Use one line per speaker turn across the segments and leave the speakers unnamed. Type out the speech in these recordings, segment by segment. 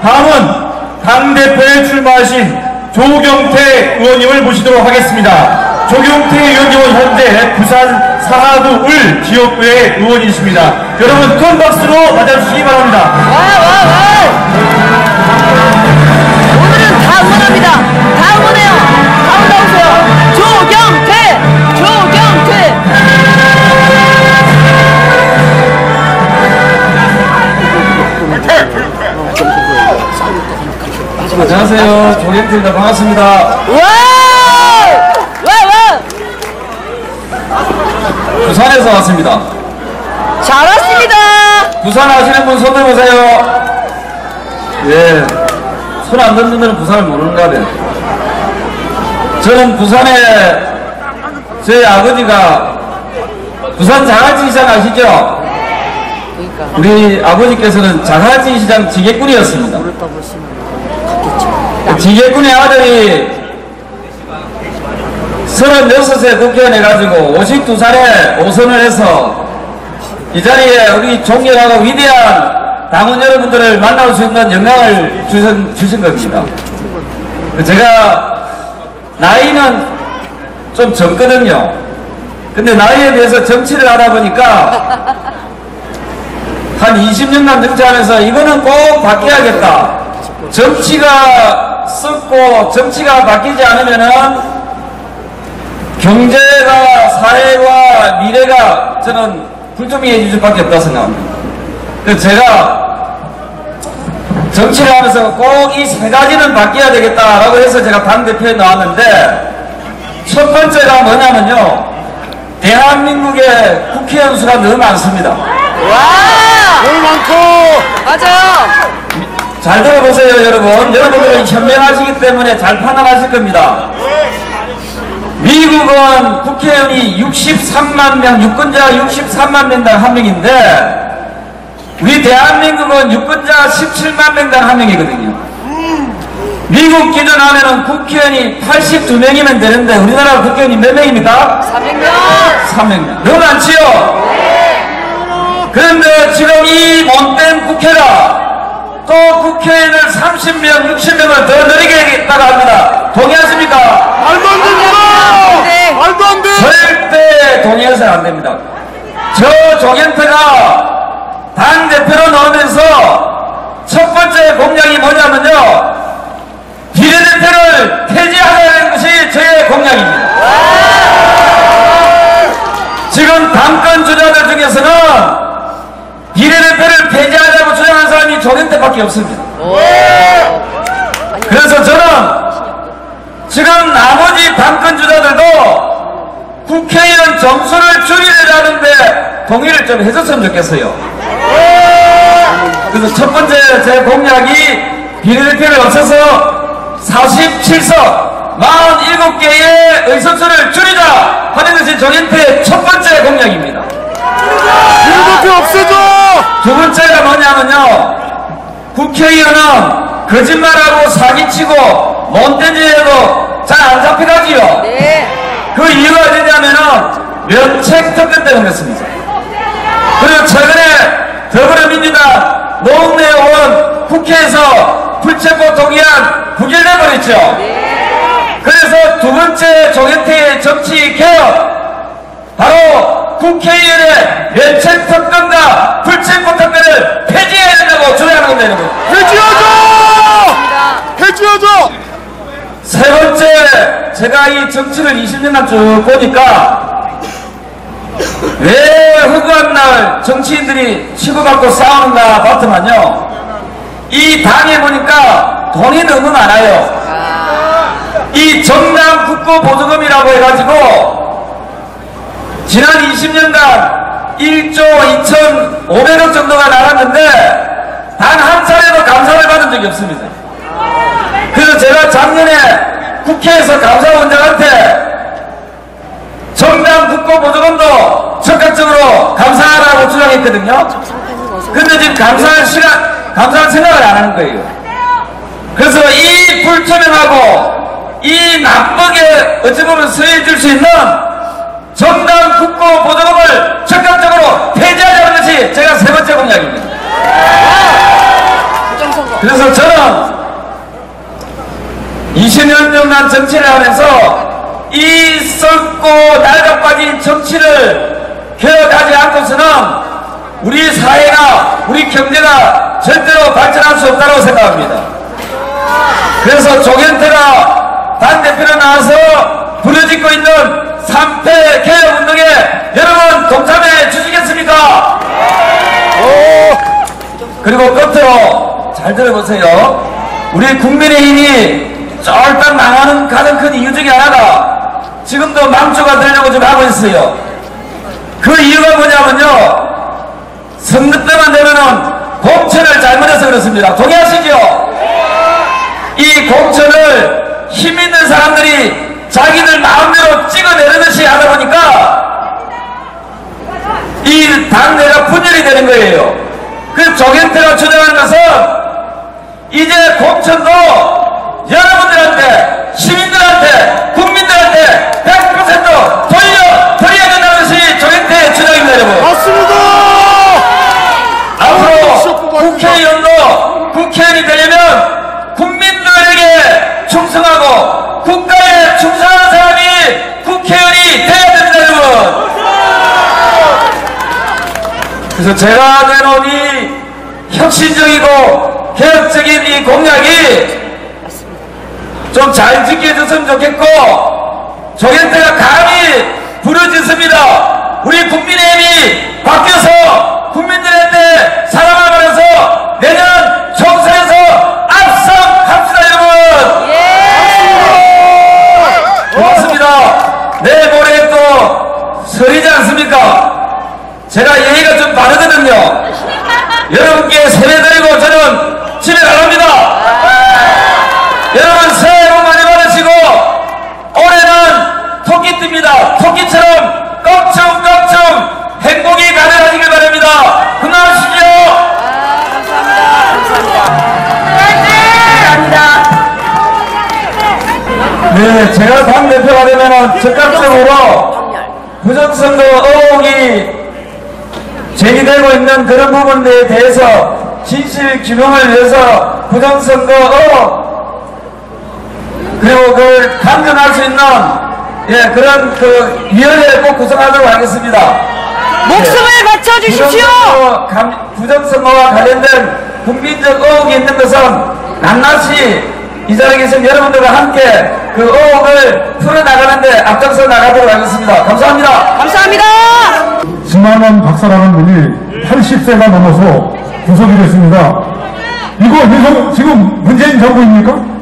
다음은 당대표에 출마하신 조경태 의원님을 모시도록 하겠습니다. 조경태 의원님은 현재 부산 사하구을 지역구의 의원이십니다. 여러분 큰 박수로 맞아주시기 바랍니다.
오늘은 다 응원합니다. 다 응원해요. 다 올라오세요. 조경태! 조경태!
안녕하세요. 조경태입니다. 반갑습니다. 부산에서 왔습니다.
잘 왔습니다.
부산 아시는 분 손 들어보세요. 예, 손 안 든 분들은 부산을 모르는가 봐요. 저는 부산에 저희 아버지가 부산 자갈치시장 아시죠? 우리 아버지께서는 자갈치시장 지게꾼이었습니다. 지게꾼의 아들이 36세 국회의원 해가지고 52살에 5선을 해서 이 자리에 우리 존경하고 위대한 당원 여러분들을 만날 수 있는 영광을 주신 겁니다. 제가 나이는 좀 젊거든요. 근데 나이에 비해서 정치를 하다 보니까 한 20년간 정치하면서 이거는 꼭 바뀌어야겠다. 정치가 썩고 정치가 바뀌지 않으면은 경제가 사회와 미래가 저는 불투명해질 수밖에 없다고 생각합니다. 그래서 제가 정치를 하면서 꼭 이 세 가지는 바뀌어야 되겠다라고 해서 제가 당대표에 나왔는데 첫 번째가 뭐냐면요. 대한민국의 국회의원 수가 너무 많습니다.
와!
너무 많고!
맞아요.
잘 들어보세요, 여러분. 여러분들은 현명하시기 때문에 잘 판단하실 겁니다. 미국은 국회의원이 63만 명, 유권자가 63만 명당 한 명인데 우리 대한민국은 유권자가 17만 명당 한 명이거든요. 미국 기준 하면은 국회의원이 82명이면 되는데 우리나라 국회의원이 몇 명입니까?
300명.
300명. 너무 많지요? 그런데 지금 이 못된 국회라 또 국회의원을 30명, 60명을 더 늘리겠다고 합니다. 동의하십니까?
말도 안 됩니다!
네.
말도 안 돼!
절대 동의해서는 안 됩니다. 저 조경태가 당대표로 나오면서 첫 번째 공약이 뭐냐면요. 비례대표를 폐지하자는 것이 저의 공약입니다. 지금 당권 주자들 중에서는 비례대표를 폐지하자고 주장하는 사람이 조경태밖에 없습니다. 그래서 저는 지금 나머지 당권 주자들도 국회의원 정수를 줄이려는데 동의를 좀 해줬으면 좋겠어요. 그래서 첫 번째 제 공약이 비례대표를 없애서 47석 47개의 의석수를 줄이자 하는 것이 조경태의 첫 번째 공약입니다.
비례대표 없애줘!
두 번째가 뭐냐면요. 국회의원은 거짓말하고 사기치고 몬테지에도 잘 안 잡혀가지요.
네.
그 이유가 뭐냐면은 면책특권 때문에 그렇습니다. 그리고 최근에 더불어민주당 노웅래 의원 국회에서 불체포 동의안 부결돼버렸죠.
네.
그래서 두 번째 조경태의 정치 개혁 바로 국회의원의 면책특권과 불체포특권을 폐지해야 된다고 주장하는 겁니다.
해지하자! 해지하자!
세 번째, 제가 이 정치를 20년간 쭉 보니까 왜 허구한 날 정치인들이 치고받고 싸우는가 봤더만요. 이 당에 보니까 돈이 너무 많아요. 이 정당 국고보조금이라고 해가지고 지난 20년간 1조 2,500억 정도가 나갔는데 단 한 차례도 감사를 받은 적이 없습니다. 그래서 제가 작년에 국회에서 감사원장한테 정당 국고보조금도 적극적으로 감사하라고 주장했거든요. 근데 지금 감사할 생각을 안 하는 거예요. 그래서 이 불투명하고 이 나쁘게 어찌 보면 서해질 수 있는 정당 국고보조금을 적극적으로 폐지하자는 것이 제가 세 번째 공약입니다. 그래서 저는 20년 동안 정치를 하면서 이 썩고 낡아 빠진 정치를 개혁하지 않고서는 우리 사회가, 우리 경제가 절대로 발전할 수 없다고 생각합니다. 그래서 조경태가 당대표로 나와서 부르짖고 있는 3패 개혁운동에 여러분 동참해 주시겠습니까? 그리고 끝으로 잘 들어보세요. 우리 국민의힘이 쫄딱 망하는 가장 큰 이유 중에 하나가 지금도 망조가 되려고 좀 하고 있어요. 그 이유가 뭐냐면요, 선거 때만 되면은 공천을 잘못해서 그렇습니다. 동의하시죠? 이 공천을 힘 있는 사람들이 자기들 마음대로 찍어내려듯이 하다 보니까 이 당내가 분열이 되는 거예요. 그 조경태가 주장하는 것은 이제 공천도 여러분들한테, 시민들한테, 국민들한테 100% 돌려드려야 된다는 것이 조경태의 주장입니다, 여러분.
맞습니다.
앞으로 국회의원도 국회의원이 되려면 국민들에게 충성하고 국가에 충성하는 사람이 국회의원이 돼야 됩니다, 여러분. 그래서 제가 내놓은 이 혁신적이고 개혁적인 이 공약이 좀 잘 지켜졌으면 좋겠고, 조경태가 감히 부르짖습니다. 우리 국민의힘이 바뀌어서 국민들한테 사랑을 받아서 내년 총선에서 압승합시다, 여러분. 고맙습니다. 내일 모레 또 설이지 않습니까? 제가 예의가 좀 바르거든요. 여러분께 세배드리고 저는 집에 나갑니다. 여러분 새해 복 많이 받으시고 올해는 토끼띠입니다. 토끼처럼 꺽충꺽충 행복이 가득하시길 바랍니다. 건강하시죠. 네, 제가 당대표가 되면은 적극적으로 부정선거 의혹이 제기되고 있는 그런 부분에 대해서 진실 규명을 위해서 부정선거 의혹 그리고 그걸 감정할 수 있는 그런 그 위원회를 꼭 구성하도록 하겠습니다.
목숨을 바쳐주십시오.
부정선거와 관련된 국민적 의혹이 있는 것은 낱낱이 이 자리에 계신 여러분들과 함께 그 의혹을 풀어나가는데 앞장서 나가도록 하겠습니다. 감사합니다.
감사합니다.
진만원 박사라는 분이 80세가 넘어서 구속이 됐습니다. 이거 지금 문재인 정부입니까?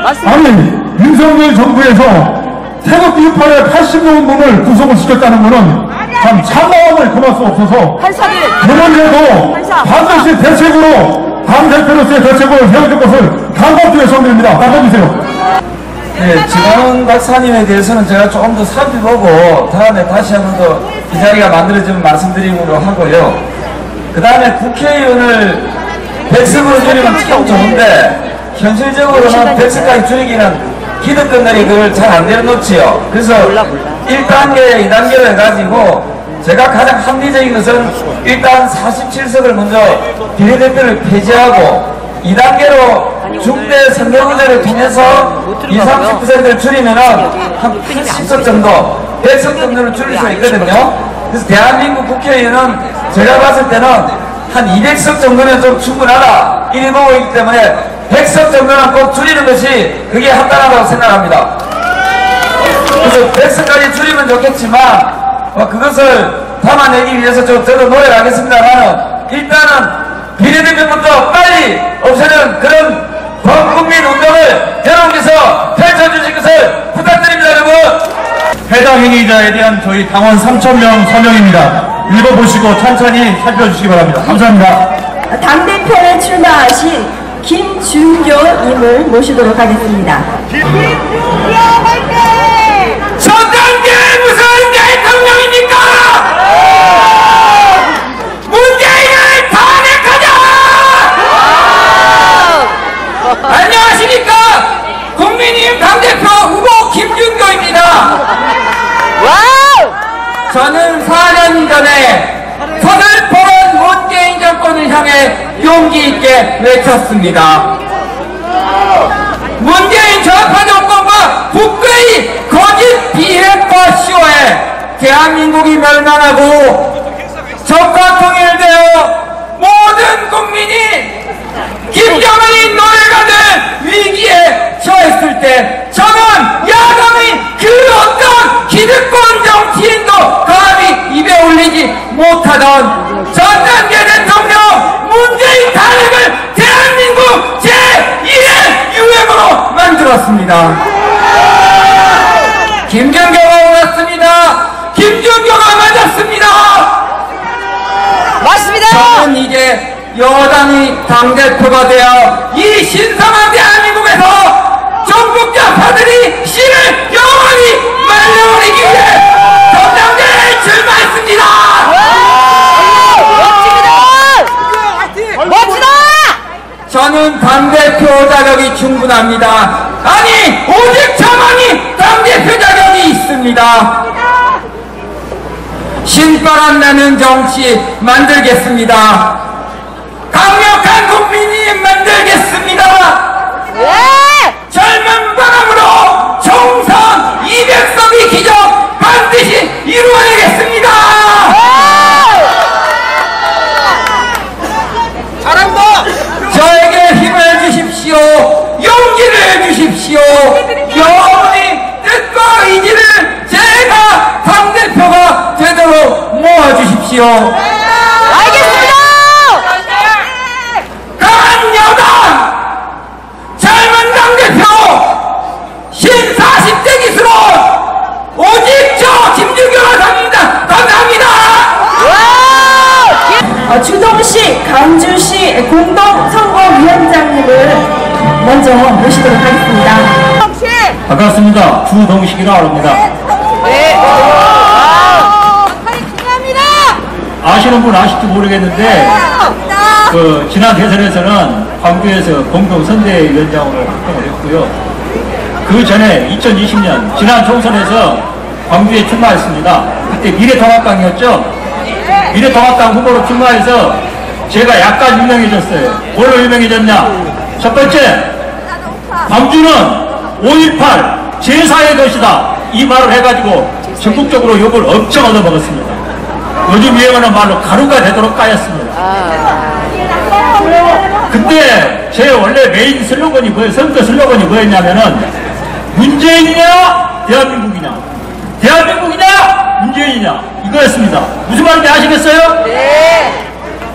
맞습니다.
아니, 윤석열 정부에서 태극 28에 80명 분을 구속을 시켰다는 것은 참 참마음을 금할 수 없어서
판사들.
이번에도
판사.
반드시 대책으로 당대표로서의 대책을 세워줄 것을 강력히 요청드립니다. 나가주세요.
네, 진만원 박사님에 대해서는 제가 조금 더 살펴보고 다음에 다시 한 번 더 이 자리가 만들어지면 말씀드리도록 하고요. 그 다음에 국회의원을 100석으로 줄이면 참 좋은데 현실적으로는 100석까지 줄이기는 기득권들이 그걸 잘 안 내려놓지요. 그래서 1단계, 2단계를 해가지고 제가 가장 합리적인 것은 일단 47석을 먼저 비례대표를 폐지하고 2단계로 중대 선거구제를 통해서 20, 30%를 줄이면은 한 80석 정도, 100석 정도를 줄일 수 있거든요. 그래서 대한민국 국회의원은 제가 봤을 때는 한 200석 정도는 좀 충분하다. 일보이기 때문에 100석 정도는 꼭 줄이는 것이 그게 합당하다고 생각합니다. 그래서 100석까지 줄이면 좋겠지만 그것을 담아내기 위해서 저도 노력하겠습니다만 일단은 비례대표부터 빨리 없애는 그런 범국민 운동을 여러분께서 펼쳐주실 것을 부탁드립니다, 여러분.
해당 행위자에 대한 저희 당원 3,000명 서명입니다. 읽어보시고 천천히 살펴주시기 바랍니다. 감사합니다.
당대표에 출마하신 김준교님을 모시도록 하겠습니다.
전당대 무슨 대통령입니까? 문재인을 탄핵하자! 안녕하십니까? 국민의힘 당대표 후보 김준교입니다.
와우!
저는 4년 전에 서글퍼런 문재인 정권을 향해 용기 있게 외쳐 밝혔습니다. 문재인 좌파 정권과 국회의 거짓 비핵화 쇼에 대한민국이 멸망하고 적과 통일되어 모든 국민이 김정은이 노예가 된 위기에 처했을 때 저는 야당의 그 어떤 기득권 정치인도 감히 입에 올리지 못하던 전단계 대통령 문재인 탄핵을 대한민국 제1의 유행으로 만들었습니다. 김준표가 옳았습니다. 김준표가 맞았습니다.
맞습니다.
저는 이제 여당이 당대표가 되어 이 신성한 대한민국에서 전국 좌파들이 씨를 영원히 말려버리기 위해 전당대회에 출마했습니다.
멋지다. 멋지다.
저는 당대표 자격이 충분합니다. 아니 오직 저만이 당대표 자격이 있습니다. 신바람 나는 정치 만들겠습니다. 강력한 국민이 만들겠습니다.
예.
젊은 바람으로 총선 200석의 기적 반드시 이루어내겠습니다.
잘한다.
저에게 힘을 주십시오. 용기를 주십시오. 여러분이 뜻과 의지를 제가 당대표가 되도록 모아주십시오.
알겠습니다.
강한 여당 젊은 당대표 신 40대 기수로 오직 저 김준표가 답니다. 감사합니다.
주동식 강주시 공동선거위원장님을 먼저 모시도록 하겠습니다.
반갑습니다. 주동식이라고 합니다.
네. 축하합니다.
아시는 분 아실지 모르겠는데 지난 대선에서는 광주에서 공동선대위원장으로 활동을 했고요. 그 전에 2020년 지난 총선에서 광주에 출마했습니다. 그때 미래통합당이었죠. 미래통합당 후보로 출마해서 제가 약간 유명해졌어요. 뭘로 유명해졌냐? 첫 번째, 광주는 5.18 제4의 도시다 이 말을 해가지고 전국적으로 욕을 엄청 얻어먹었습니다. 요즘 유행하는 말로 가루가 되도록 까였습니다. 근데 제 원래 메인 슬로건이 뭐예요? 선거 슬로건이 뭐였냐면은 문재인이냐 대한민국이냐, 대한민국이냐 문재인이냐 이거였습니다. 무슨 말인지 아시겠어요?
네.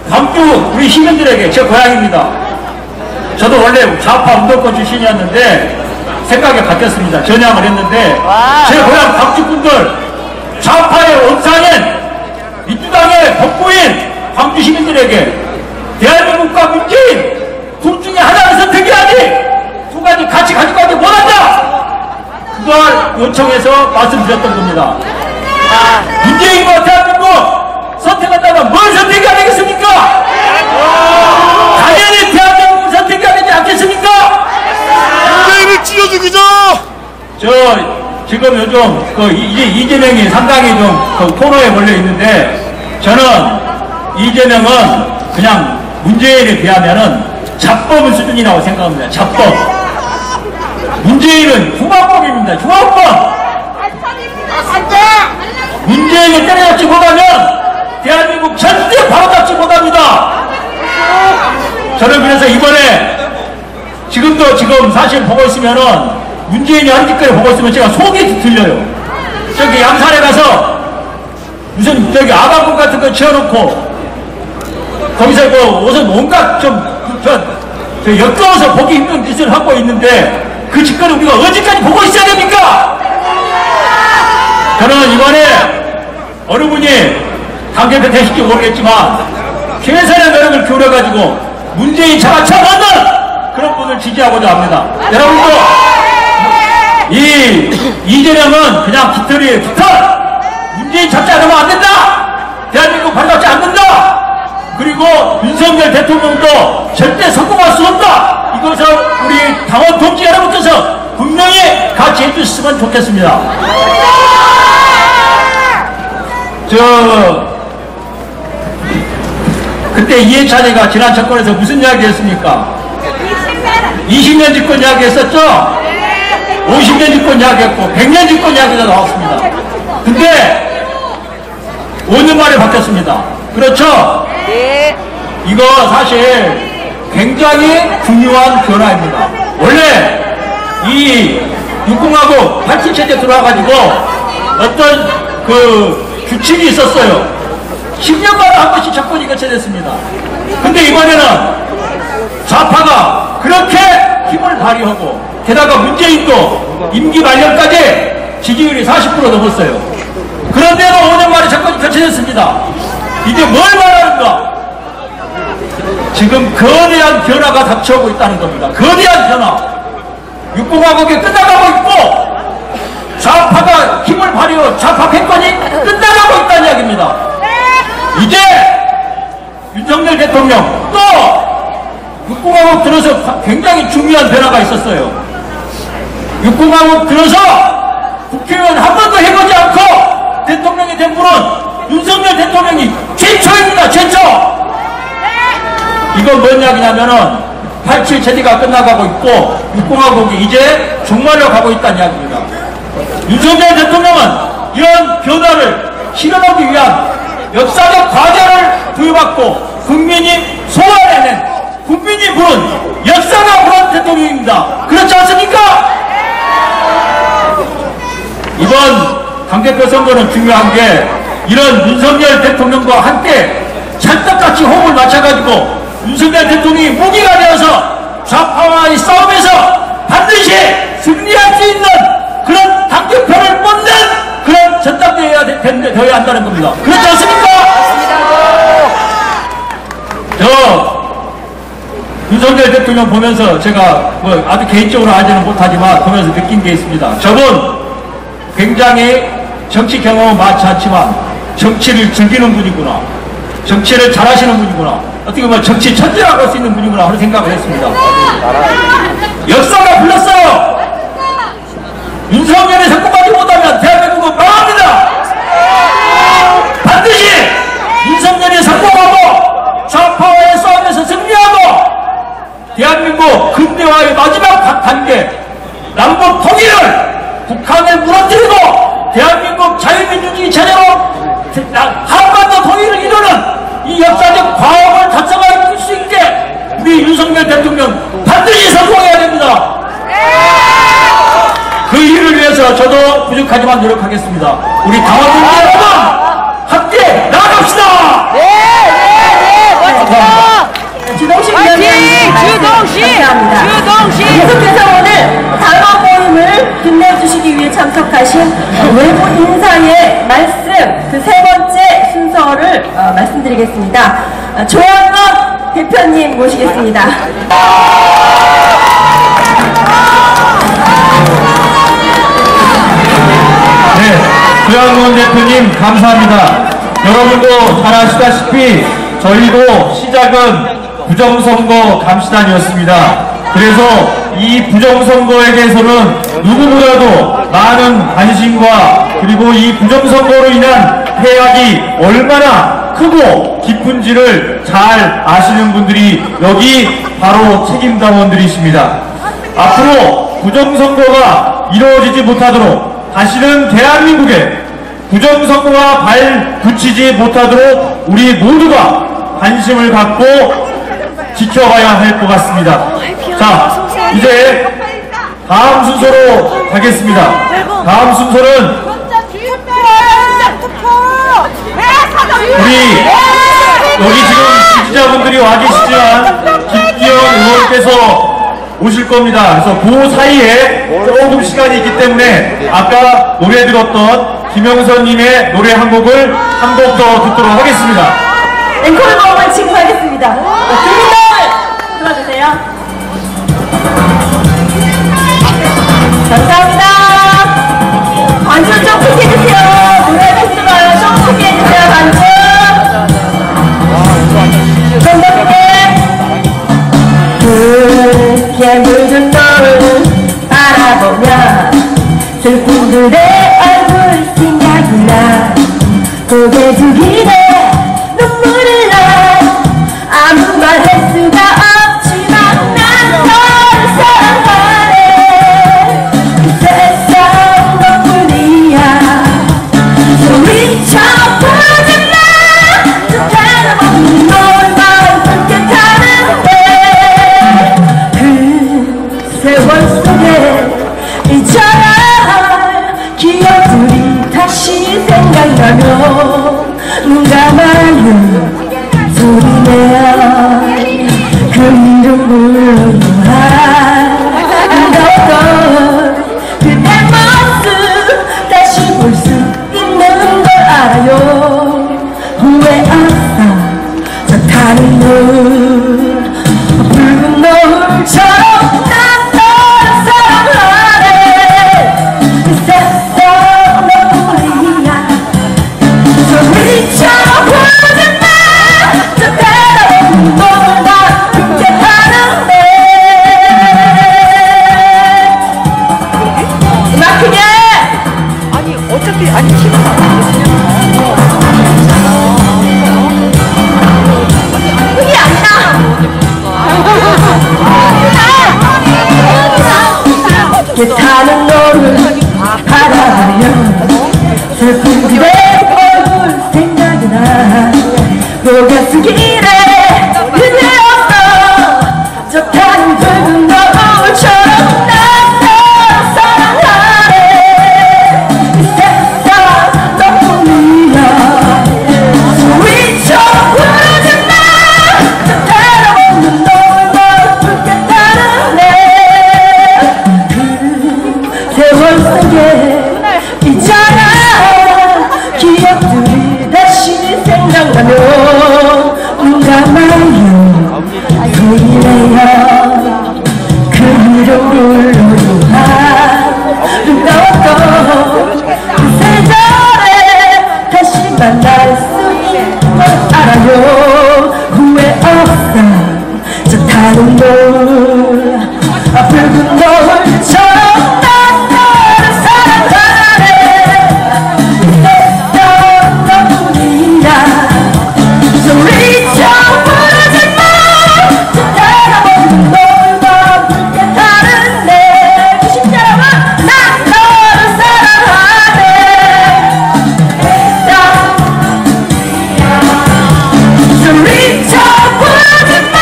광주 우리 시민들에게 제 고향입니다. 저도 원래 좌파 운동권 출신이었는데 생각이 바뀌었습니다. 전향을 했는데 제 고향 광주분들 좌파의 원상인 민주당의 덕후인 광주 시민들에게 대한민국과 문재인 둘 중에 하나를 선택해야지 두 가지 같이 가지고 가지 못한다. 그걸 요청해서 말씀드렸던 겁니다. 문재인과 대한민국 선택한다면 뭘 선택해야 되겠습니까? 당연히 대한민국을 선택해야 되지 않겠습니까?
문재인을 찢어주기죠.
지금 요즘 이재명이 상당히 좀 코너에 걸려 있는데 저는 이재명은 그냥 문재인에 비하면은 잡범 수준이라고 생각합니다. 잡범. 문재인은 흉악범입니다. 흉악범. 문재인을 때려잡지 못하면 대한민국 절대 바로잡지 못합니다. 저는 그래서 이번에 지금도 지금 사실 보고 있으면은 문재인이 하는 짓거리 보고 있으면 제가 속이 들려요. 저기 양산에 가서 무슨 저기 아방궁 같은 거 지어놓고 거기서 무슨 온갖 저 역겨워서 보기 힘든 짓을 하고 있는데 그 짓거리 우리가 언제까지 보고 있어야 됩니까? 저는 이번에 어느 분이 당대표 되실지 모르겠지만 최선의 노력을 기울여가지고 문재인 잡아쳐놓는 그런 분을 지지하고자 합니다. 여러분도 이재명은 그냥 깃털이에요. 깃털! 문재인 잡지 않으면 안 된다! 대한민국 바로잡지 않는다! 그리고 윤석열 대통령도 절대 성공할 수 없다! 이것을 우리 당원 동지 여러분께서 분명히 같이 해주셨으면 좋겠습니다. 그때 이해찬이가 지난 정권에서 무슨 이야기 했습니까? 20년 집권 이야기 했었죠? 50년 집권 이야기 했고 100년 집권 이야기가 나왔습니다. 근데 5년 만에 바뀌었습니다. 그렇죠?
네.
이거 사실 굉장히 중요한 변화입니다. 원래 이 육공하고 87체제 들어와가지고 어떤 그 규칙이 있었어요. 10년마다 한 번씩 정권이 교체됐습니다. 근데 이번에는 좌파가 그렇게 힘을 발휘하고 게다가 문재인도 임기 말년까지 지지율이 40% 넘었어요. 그런데도 5년 만에 정권이 교체됐습니다. 이게 뭘 말하는가? 지금 거대한 변화가 닥쳐오고 있다는 겁니다. 거대한 변화. 육공화국이 끝나가고 있고 좌파가 힘을 발휘하고 좌파 패권이 끝나가고 있다는 이야기입니다. 이제 윤석열 대통령 또 육공화국 들어서 굉장히 중요한 변화가 있었어요. 육공화국 들어서 국회의원 한 번도 해보지 않고 대통령이 된 분은 윤석열 대통령이 최초입니다. 최초. 이건 뭔 이야기냐면은 87체제가 끝나가고 있고 육공화국이 이제 종말로 가고 있다는 이야기입니다. 윤석열 대통령은 이런 변화를 실현하기 위한 역사적 과제를 부여받고 국민이 소환해낸 국민이 부른 역사가 부른 대통령입니다. 그렇지 않습니까? 이번 당대표 선거는 중요한 게 이런 윤석열 대통령과 함께 찰떡같이 호흡을 맞춰가지고 윤석열 대통령이 무기가 되어서 좌파와의 싸움에서 반드시 승리할 수 있는 그런 당대표를 뽑는 그런 전당대회가 되어야 한다는 겁니다. 그렇지 않습니까? 저 윤석열 대통령 보면서 제가 뭐 아주 개인적으로 알지는 못하지만 보면서 느낀 게 있습니다. 저분 굉장히 정치 경험은 많지 않지만 정치를 즐기는 분이구나. 정치를 잘하시는 분이구나. 어떻게 보면 정치 천재라고 할 수 있는 분이구나 하는 생각을 했습니다. 역사가 불렀어요. 윤석열이 성공하지 못하면 대한민국은 망합니다. 반드시 윤석열이 성공하고 좌파와의 싸움에서 승리하고 대한민국 근대화의 마지막 단계 남북 통일을 북한을 무너뜨리고 대한민국 자유민주주의 체제로 한반도 통일을 이루는 이 역사적 과업을 달성할 수 있게 우리 윤석열 대통령 반드시 성공해야 됩니다. 그 일을 위해서 저도 부족하지만 노력하겠습니다. 우리 당원들 여러분 함께 나아갑시다.
멋지다.
주동식
화이팅!
위원장님
주동식!
감사합니다.
주동식!
계속해서 오늘 당원 모임을 빛내주시기 위해 참석하신 외부 인사의 말씀 그 세 번째 순서를 말씀드리겠습니다. 조양원 대표님 모시겠습니다.
네, 조양원 대표님 감사합니다. 여러분도 잘 아시다시피 저희도 시작은 부정선거 감시단이었습니다. 그래서 이 부정선거에 대해서는 누구보다도 많은 관심과 그리고 이 부정선거로 인한 폐악이 얼마나 크고 깊은지를 잘 아시는 분들이 여기 바로 책임당원들이십니다. 앞으로 부정선거가 이루어지지 못하도록 다시는 대한민국에 부정선거가 발 붙이지 못하도록 우리 모두가 관심을 갖고 지켜봐야 할 것 같습니다. 자, 이제 다음 순서로 가겠습니다. 다음 순서는 우리 여기 지금 지지자분들이 와 계시지만 김기현 의원께서 오실 겁니다. 그래서 그 사이에 조금 시간이 있기 때문에 아까 노래 들었던 김영선님의 노래 한 곡을 한 곡 더 듣도록 하겠습니다.
앵콜 모험을 지금 하겠습니다. 주민들 들어주세요. 감사합니다. 반주 좀 크게 해주세요. 노래 페스티벌 좀 크게 해주세요. 반주. 감사합니다. 그렇게 묻은 너를 바라보며 슬픈 그대 얼굴 생각이 나 고개 숙이네 눈물을 나 아무 말 할 수가 없지만 난 너를 게 타는 너를 바라보며 슬픈 그대 얼굴 생각이 나 녹아쓰기래 그대 없어 저 타는 붉은 노을처럼 난 사랑하네 이 세상 너뿐이야 소리쳐 부르지 마 저 때려먹는 너를 붉게 타는데 그 세월 속에 있잖아 기억들이 다시 생각나며 눈 감아요 그래요 그 이름을 아름다웠던 그 세절에 다시 만날 수 있는 걸 알아요 후회 없어 저 타는 노을 붉은 노을처럼 난 너를 사랑하네 있었던 너뿐이야 소리쳐 부르지 마 저 따라먹는 너울과 붉게 타는데 그 심장은 난 너를 사랑하네 소리쳐 부르지 마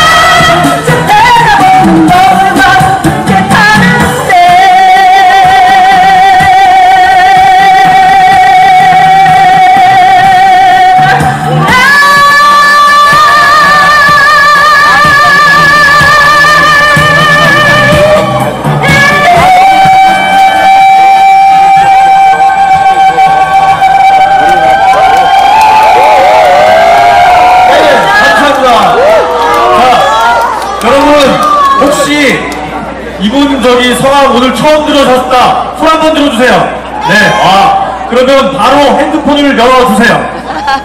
저 따라먹는 너울과 붉게 타는데
감사합니다. 자, 여러분 혹시 이분 저기 성함 오늘 처음 들어셨다 손 한번 들어주세요. 네, 그러면 바로 핸드폰을 열어주세요.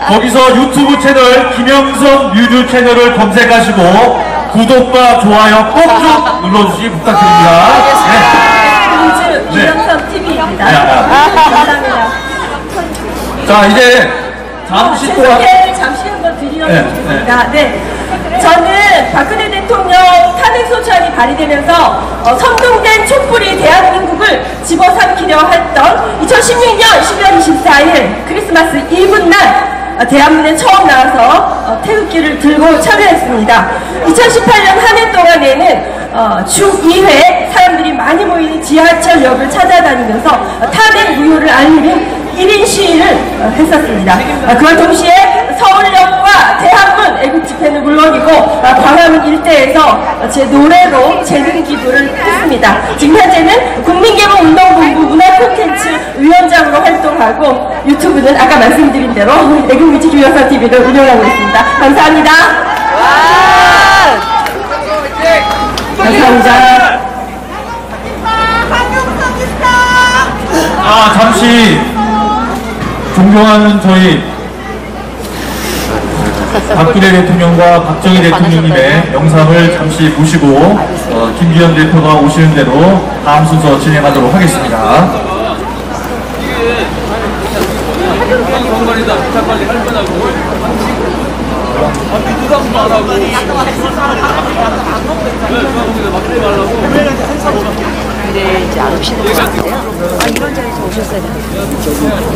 거기서 유튜브 채널 김영선 뮤즈 채널을 검색하시고 구독과 좋아요 꼭 좀 눌러주시기 부탁드립니다.
뮤즈 김영선 TV입니다. 감사합니다.
자, 이제 잠시
제
동안
소개를 잠시 한번 드리려고
네,
드립니다. 네. 저는 박근혜 대통령 탄핵 소추안이 발의되면서 선동된 촛불이 대한민국을 집어삼키려 했던 2016년 12월 24일 크리스마스 이브날 대한민국에 처음 나와서 태극기를 들고 참여했습니다. 2018년 한 해 동안에는 주 2회 사람들이 많이 모이는 지하철역을 찾아다니면서 탄핵 무효를 알리는 1인 시위를 했었습니다. 그와 동시에 서울역과 대한문 애국 집회는 물론이고 광화문 일대에서 제 노래로 재능 기부를 했습니다. 지금 현재는 국민개봉운동본부 문화콘텐츠 위원장으로 활동하고 유튜브는 아까 말씀드린 대로 애국뮤직 김영선 TV를 운영하고 있습니다. 감사합니다. 감사합니다.
잠시 존경하는 저희 박근혜 대통령과 박정희 대통령님의 영상을 잠시 보시고 김기현 대표가 오시는 대로 다음 순서 진행하도록 하겠습니다.
근데 이제 안 오시는 것 같은데요. 이런 자리에서 오셨어야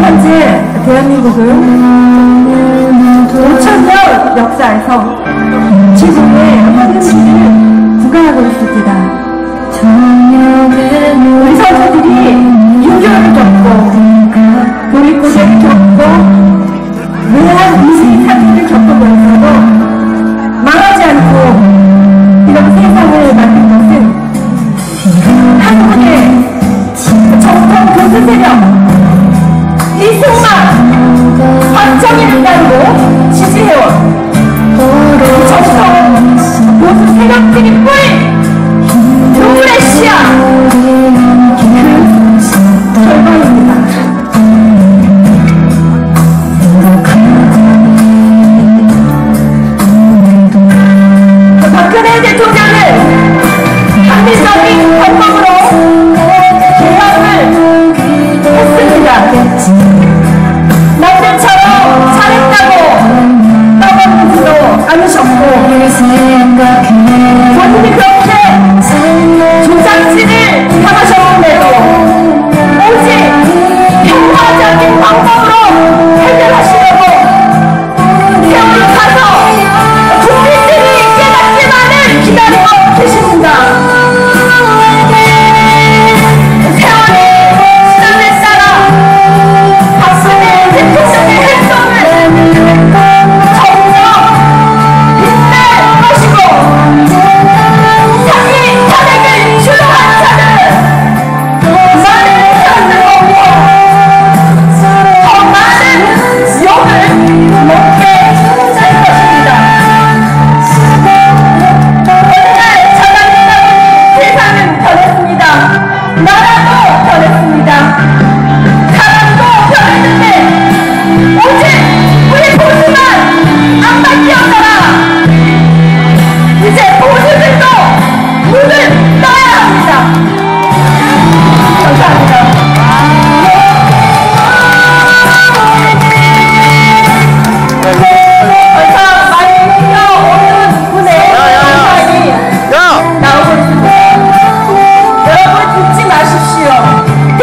현재 대한민국은 5,000년 역사에서 지구의 황금기를 구가하고 있습니다. 우리 선수들이 인조를 겪고 보릿고개를 겪고 묘한 위기 사태를 겪으면서도 망하지 않고 이런 세상을 만든 것은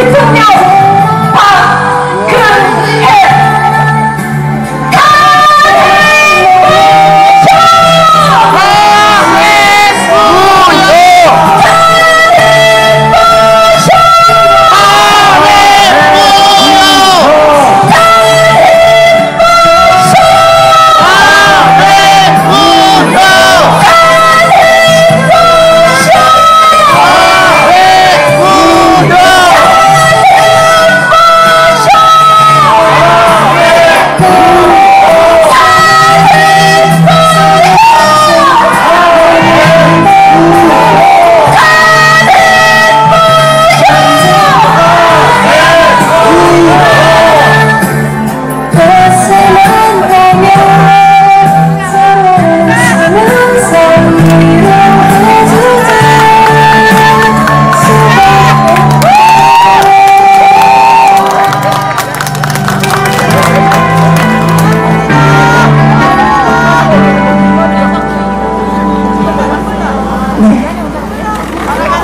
대통령 박근혜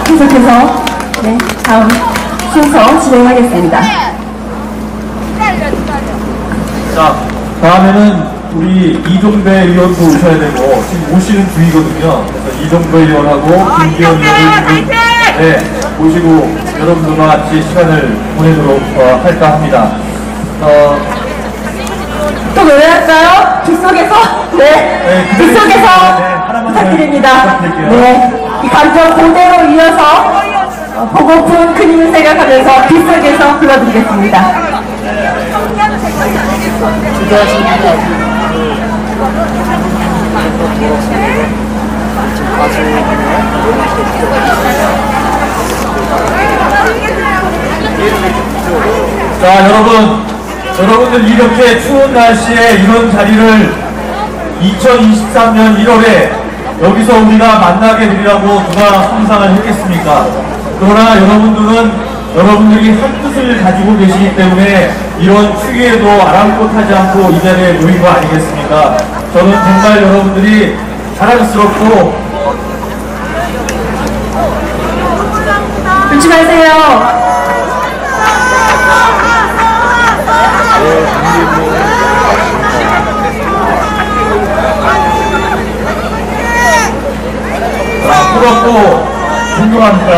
계속해서 다음 순서 진행하겠습니다.
자, 다음에는 우리 이종배 의원도 오셔야 되고, 지금 오시는 중이거든요. 그래서 이종배 의원하고 김기현 의원을 지금, 모시고 여러분들과 같이 시간을 보내도록 할까 합니다.
또 노래할까요? 빗속에서? 빗속에서
하나만
부탁드립니다.
부탁드릴게요.
이 감정 그대로 이어서 보고픈 그림을 생각하면서 빗속에서 불러드리겠습니다.
자, 여러분들 이렇게 추운 날씨에 이런 자리를 2023년 1월에 여기서 우리가 만나게 되리라고 누가 상상을 했겠습니까? 그러나 여러분들이 한 뜻을 가지고 계시기 때문에 이런 추위에도 아랑곳하지 않고 이 자리에 모인 거 아니겠습니까? 저는 정말 여러분들이 자랑스럽고
울지 마세요.
부럽고 존경합니다.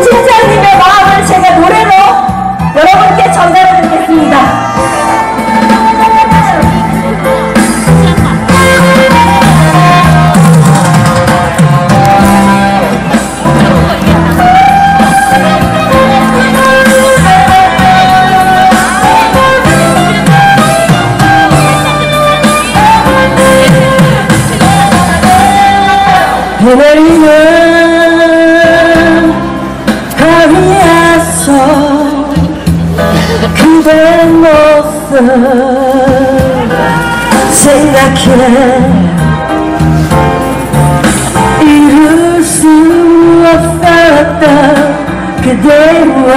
팀장님의 마음을 제가 노래로 여러분께 전달해 드리겠습니다. 비 내리는 밤이었어. 그대 모습 생각해 이룰 수 없었던 그대와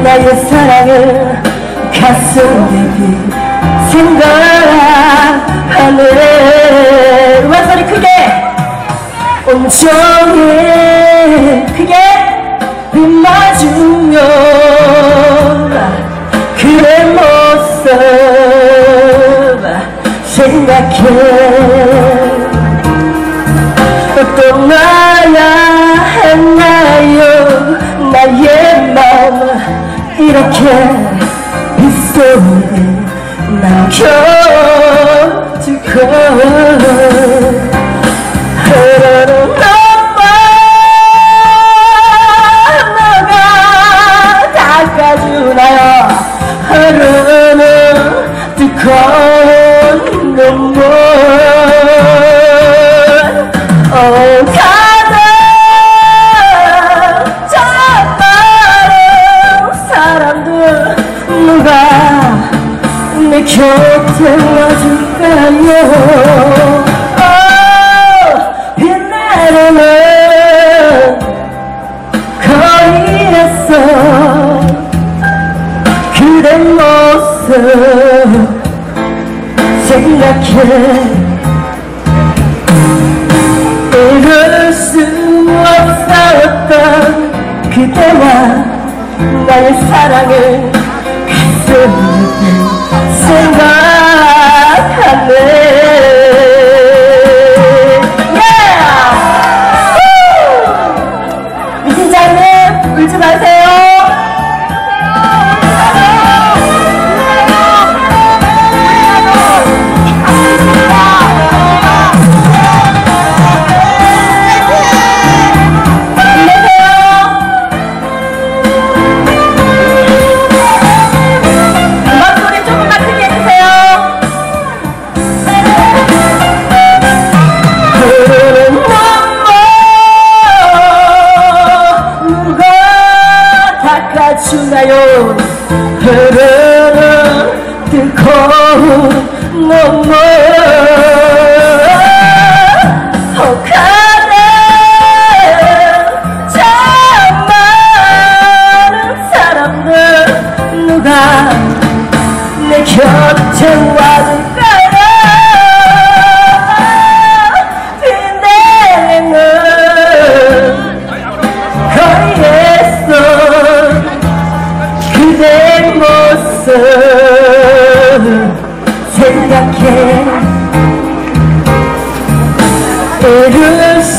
나의 사랑을 가슴에 생각하네. 음악소리 크게 온종일 크게 비 맞으며 그의 모습 생각해 떠나야 했나요. 나의 마음 이렇게 빗속에 남겨두고 흐르는 너가 닦아주나요. 흐르는 뜨거운 눈물 가득 저 많은 사람들 누가 내 곁에 와줄까요. 빛나는 거리에서 그대 모습 생각해 이룰 수 없었던 그대와 나의 사랑을 가슴에 생각하네. 미진장님 울지 마세요. 주나요 흐르는 뜨거운 눈물 혹하는 참 많은 사람들 누가 내 곁에 와줄까요. 빈대는 거리에서 그대 모습 생각해 이룰 수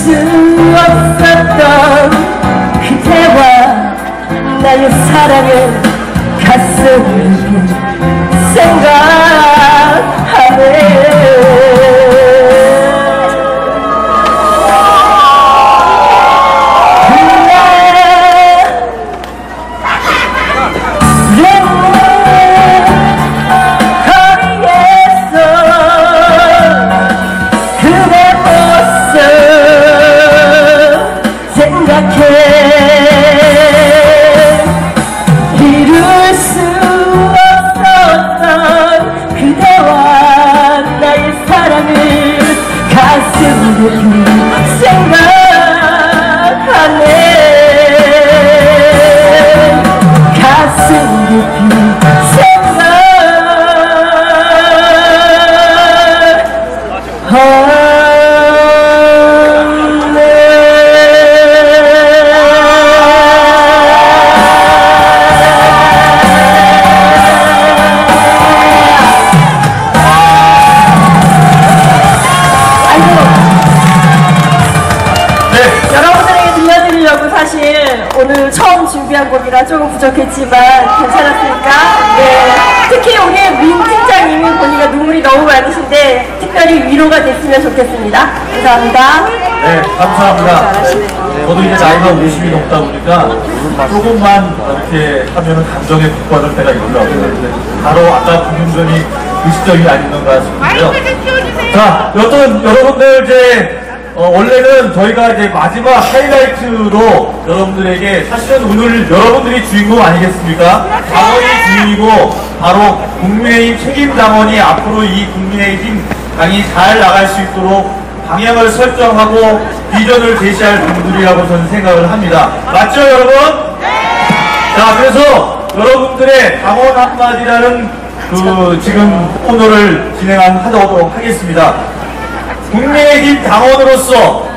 없었던 그대와 나의 사랑을 가슴에 생각하네. 이룰 수 없었던 그대와 나의 사랑을 가슴 깊이 생각하네. 가슴 깊이 생각하네. 사실 오늘 처음 준비한 곡이라 조금 부족했지만 괜찮았으니까 네. 특히 우리 민 팀장님이 보니까 눈물이 너무 많으신데 특별히 위로가 됐으면 좋겠습니다. 감사합니다.
네, 감사합니다. 저도 이제 나이가 50이 넘다 보니까 조금만 이렇게 하면은 감정에 북받을 때가 있더라고요. 근데 바로 아까 방금 전이 그 시점이 아닌가 싶은데요. 자, 여튼 여러분들 이제 원래는 저희가 이제 마지막 하이라이트로 여러분들에게 사실은 오늘 여러분들이 주인공 아니겠습니까? 당원이 주인이고 바로 국민의힘 책임당원이 앞으로 이 국민의힘 당이 잘 나갈 수 있도록 방향을 설정하고 비전을 제시할 분들이라고 저는 생각을 합니다. 맞죠 여러분? 자, 그래서 여러분들의 당원 한마디라는 그 지금 코너를 진행하도록 하겠습니다. 국민의힘 당원으로서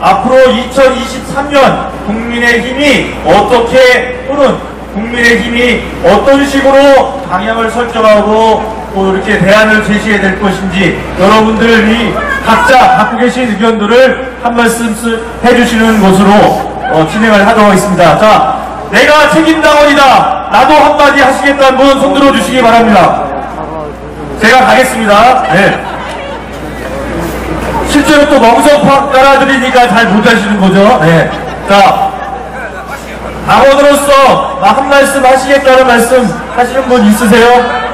앞으로 2023년 국민의힘이 어떻게 또는 국민의힘이 어떤 식으로 방향을 설정하고 또 이렇게 대안을 제시해야 될 것인지 여러분들이 각자 갖고 계신 의견들을 한 말씀 해주시는 것으로 진행을 하도록 하겠습니다. 자, 내가 책임당원이다. 나도 한마디 하시겠다는 분 손 들어주시기 바랍니다. 제가 가겠습니다. 네. 실제로 또 멍석 깔아드리니까 잘 못하시는 거죠. 네. 자, 당원으로서 한 말씀 하시겠다는 말씀 하시는 분 있으세요?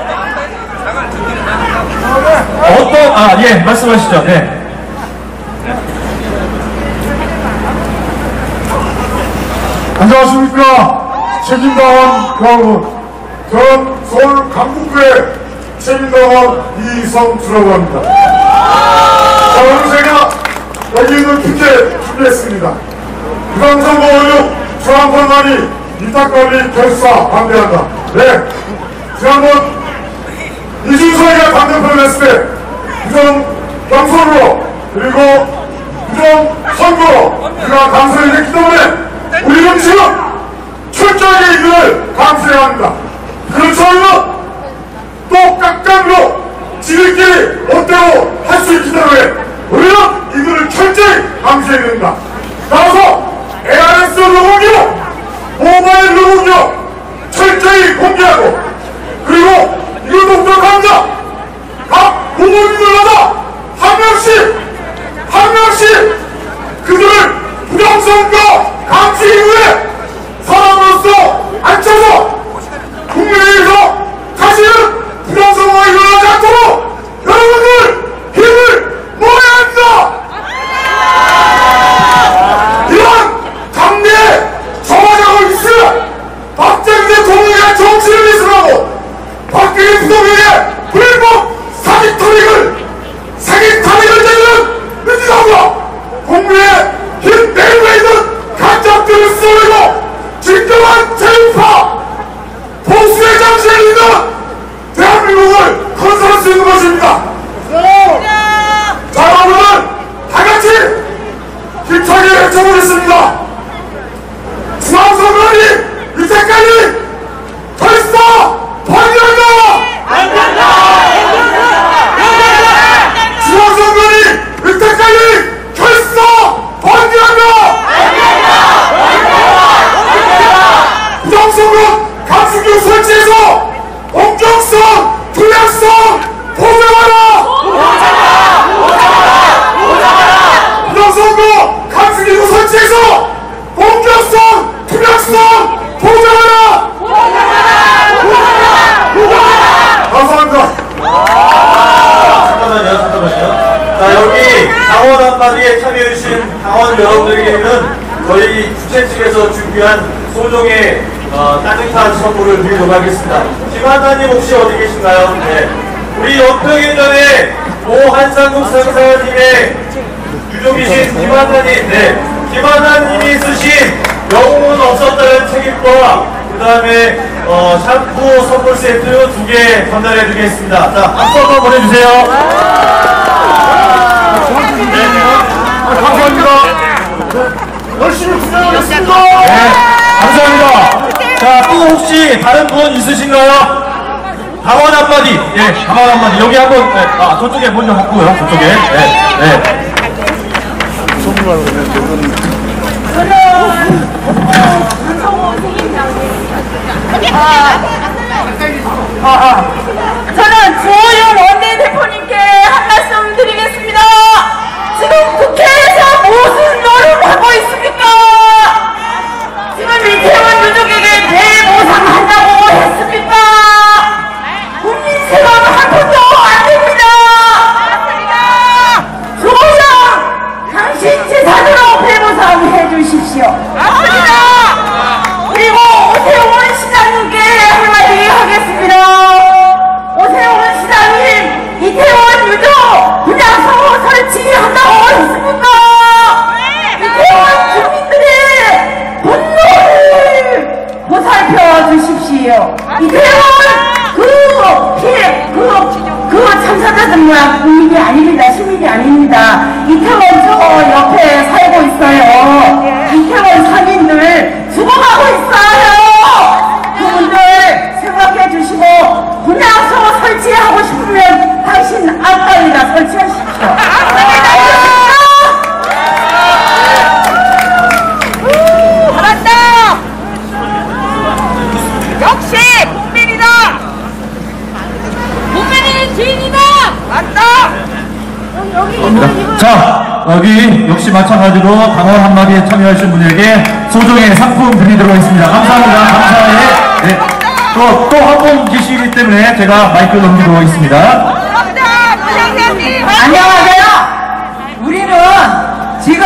예, 말씀하시죠. 네.
안녕하십니까. 책임당원 여러분. 저는 서울 강북구의 책임당원 이성주라고 합니다. 자, 오늘 제가 여기 있는 퀴즈 준비했습니다. 부산선거 5.16 중앙선관위 위탁관리 결사 반대한다. 네. 지난번 이준석이가 당대표를 했을 때 것입니다. 자, 오늘 다 같이 힘차게 외쳐보겠습니다. 중앙선거리 이때까지 벌써 번영다! 중앙선거리 이때까지 벌써 번영다! 부정선거 감수교 설치해서 공정성, 투명성 보장하라! 부정선거 감수교 설치해서 공정성, 투명성 보장하라! 감사합니다.
잠깐만요. 자, 여기 당원 한마디에 참여해주신 당원 여러분들에게는 저희 주최 측에서 준비한 소정의 따뜻한 선물을 드리도록 하겠습니다. 김하나님 혹시 어디 계신가요? 네. 우리 연평해전에 한상국 상사님의 유족이신 김하나님, 네. 김하나님이 쓰신 영웅은 없었다는 책임과 그 다음에 샴푸 선물 세트 2개 전달해 드리겠습니다. 자, 박수 한번 보내주세요.
감사합니다. 열심히 투자하겠습니다.
네, 감사합니다. 자, 또 혹시 다른 분 있으신가요? 당원 한마디. 예, 당원 한마디. 여기 한번, 네, 저쪽에 먼저 has고요. 저쪽에. 네.
저는 주호영 원내대표님께 한 말씀 드리겠습니다. 지금 국회에서 무슨 노력을 하고 있습니까? 지금 이태원 유족에게 배보상한다고 했습니까? 국민 세금 한 푼도 안 됩니다. 주호영, 당신 재산으로 배보상해 주십시오. 그리고 오세훈 시장님께 한마디 하겠습니다. 오세훈 시장님, 이태원 유족 분향소 설치한다고 했습니까? 이태원 주민들의 분노를 보살펴 주십시오. 이태원 그 참사자들만 국민이 아닙니다. 시민이 아닙니다. 이태원 저 옆에 살고 있어요. 이태원 서민들 죽어가고 있어요. 그분들 생각해 주시고 분향소 설치하고 싶으면 당신 안방에다 설치하십시오.
잘한다. 역시 국민이다. 국민이 주인이다. 맞다.
자, 여기 역시 마찬가지로 당원 한마디에 참여하신 분에게 소정의 상품 드리도록 하겠습니다. 감사합니다. 감사해. 네. 또 한 분 계시기 때문에 제가 마이크 넘기도록 하겠습니다.
안녕하세요. 우리는 지금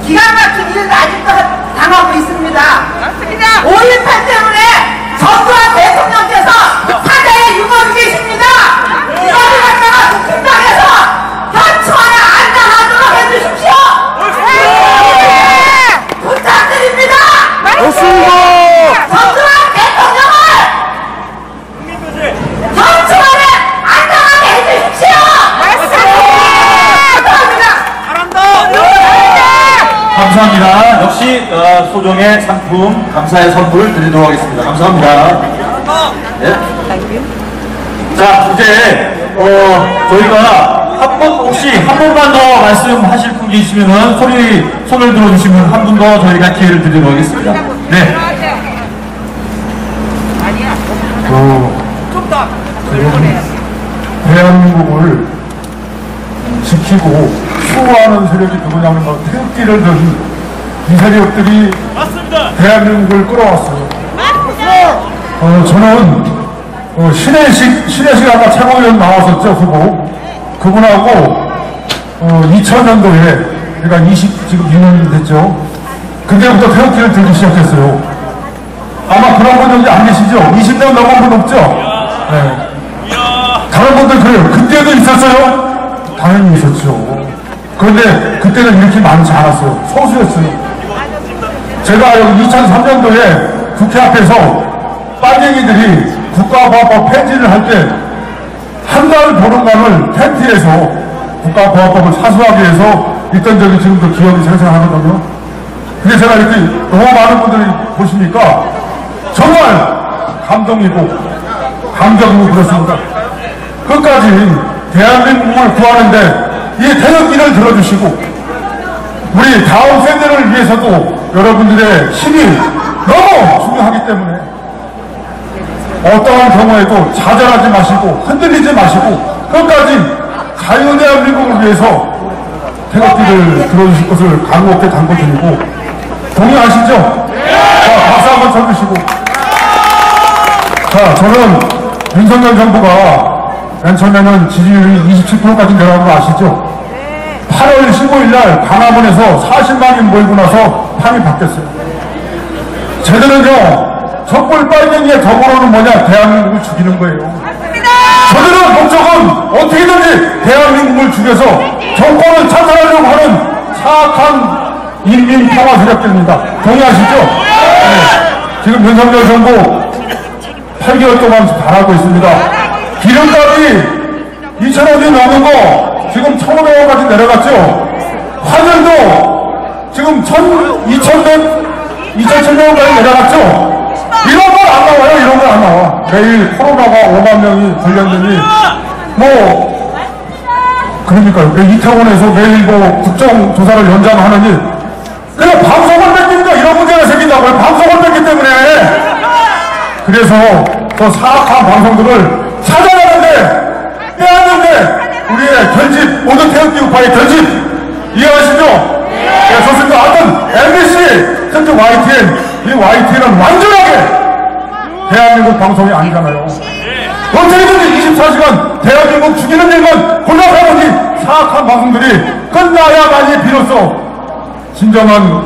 기가 막힌 일을 아직도 당하고 있습니다. 5.18 때문에 전두환 대통령께서 사자의 유머를 계십니다. 이거를 갖다가 국힘당에서 현충원에 안당하도록 해주십시오. 부탁드립니다. 전두환 대통령을 현충원에 안당하게 해주십시오.
감사합니다. 역시 소정의 상품 감사의 선물 드리도록 하겠습니다. 감사합니다. 네. 자, 이제 저희가 혹시 한 번만 더 말씀하실 분 계시면은 손을 들어주시면 한 분 더 저희가 기회를 드리도록 하겠습니다. 네.
대한민국을 지키고 수호하는 세력이 누구냐면 태극기를 든 이 세력들이 대한민국을 끌어왔어요. 저는 신혜식 아까 최고위원 나왔었죠, 후보. 그분하고 2000년도에 그러니까 지금 2년이 됐죠. 그때부터 태극기를 들기 시작했어요. 아마 그런 분 여기 안 계시죠? 20년 넘은 분 없죠? 네. 다른 분들 그래요. 그때도 있었어요? 당연히 있었죠. 그런데 그때는 이렇게 많지 않았어요. 소수였어요. 제가 여기 2003년도에 국회 앞에서 빨갱이들이 국가보안법 폐지를 할 때 한 달 보름간을 텐트에서 국가보안법을 사수하기 위해서 있던 적이 지금도 기억이 생생하거든요. 근데 제가 이렇게 너무 많은 분들이 보시니까 정말 감동이고 감격이고 그렇습니다. 끝까지 대한민국을 구하는데 이 태극기를 들어주시고 우리 다음 세대를 위해서도 여러분들의 힘이 너무 중요하기 때문에 어떠한 경우에도 좌절하지 마시고 흔들리지 마시고 끝까지 자유대한민국을 위해서 태극기를 들어주실 것을 간곡히 당부드리고 동의하시죠? 자, 박수 한번 쳐주시고. 자, 저는 윤석열 정부가 맨 처음에는 지지율이 27%까지 내려간 거 아시죠? 8월 15일 날 광화문에서 40만인 모이고 나서 판이 바뀌었어요. 쟤들은요, 촛불 빨갱이의 덕으로는 뭐냐? 대한민국을 죽이는 거예요. 저들은 목적은 어떻게든지 대한민국을 죽여서 정권을 찬탈하려고 하는 사악한 인민평화 세력들입니다. 동의하시죠? 네. 지금 윤석열 정부 8개월 동안 바라고 있습니다. 기름값이 2,000원이 넘는 거 지금 1,500원까지 내려갔죠? 화물도 지금 2,700원까지 내려갔죠? 이런 건 안 나와요. 이런 건 안 나와. 매일 코로나가 5만 명이 걸렸느니 그러니까요. 이태원에서 매일 국정조사를 연장하느니 그냥 방송을 뺏기니까 이런 문제가 생긴다고요. 방송을 뺏기 때문에. 그래서 저 사악한 방송들을 찾아가는데 빼앗는데 우리의 결집, 모든 태극기 우파의 결집 이해하시죠? 네, 좋습니다. 하여튼 MBC, 특히 YTN, 이 YTN은 완전하게 대한민국 방송이 아니잖아요. 어떻게든지 24시간 대한민국 죽이는 일만 골라가는 이 사악한 방송들이 끝나야만이 비로소 진정한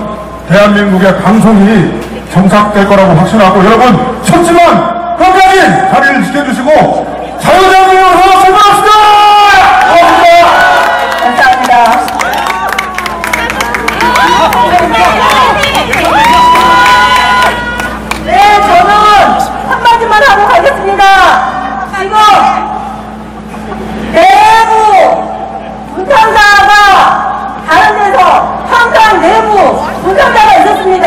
대한민국의 방송이 정착될 거라고 확신하고 여러분 춥지만 끝까지 자리를 지켜주시고 자유대한민국으로 출발합시다! 고맙습니다.
감사합니다. 네, 저는 한마디만 하고 가겠습니다. 지금 내부 분탕사가 다른 데서 항상 내부 분탕사가 있었습니다.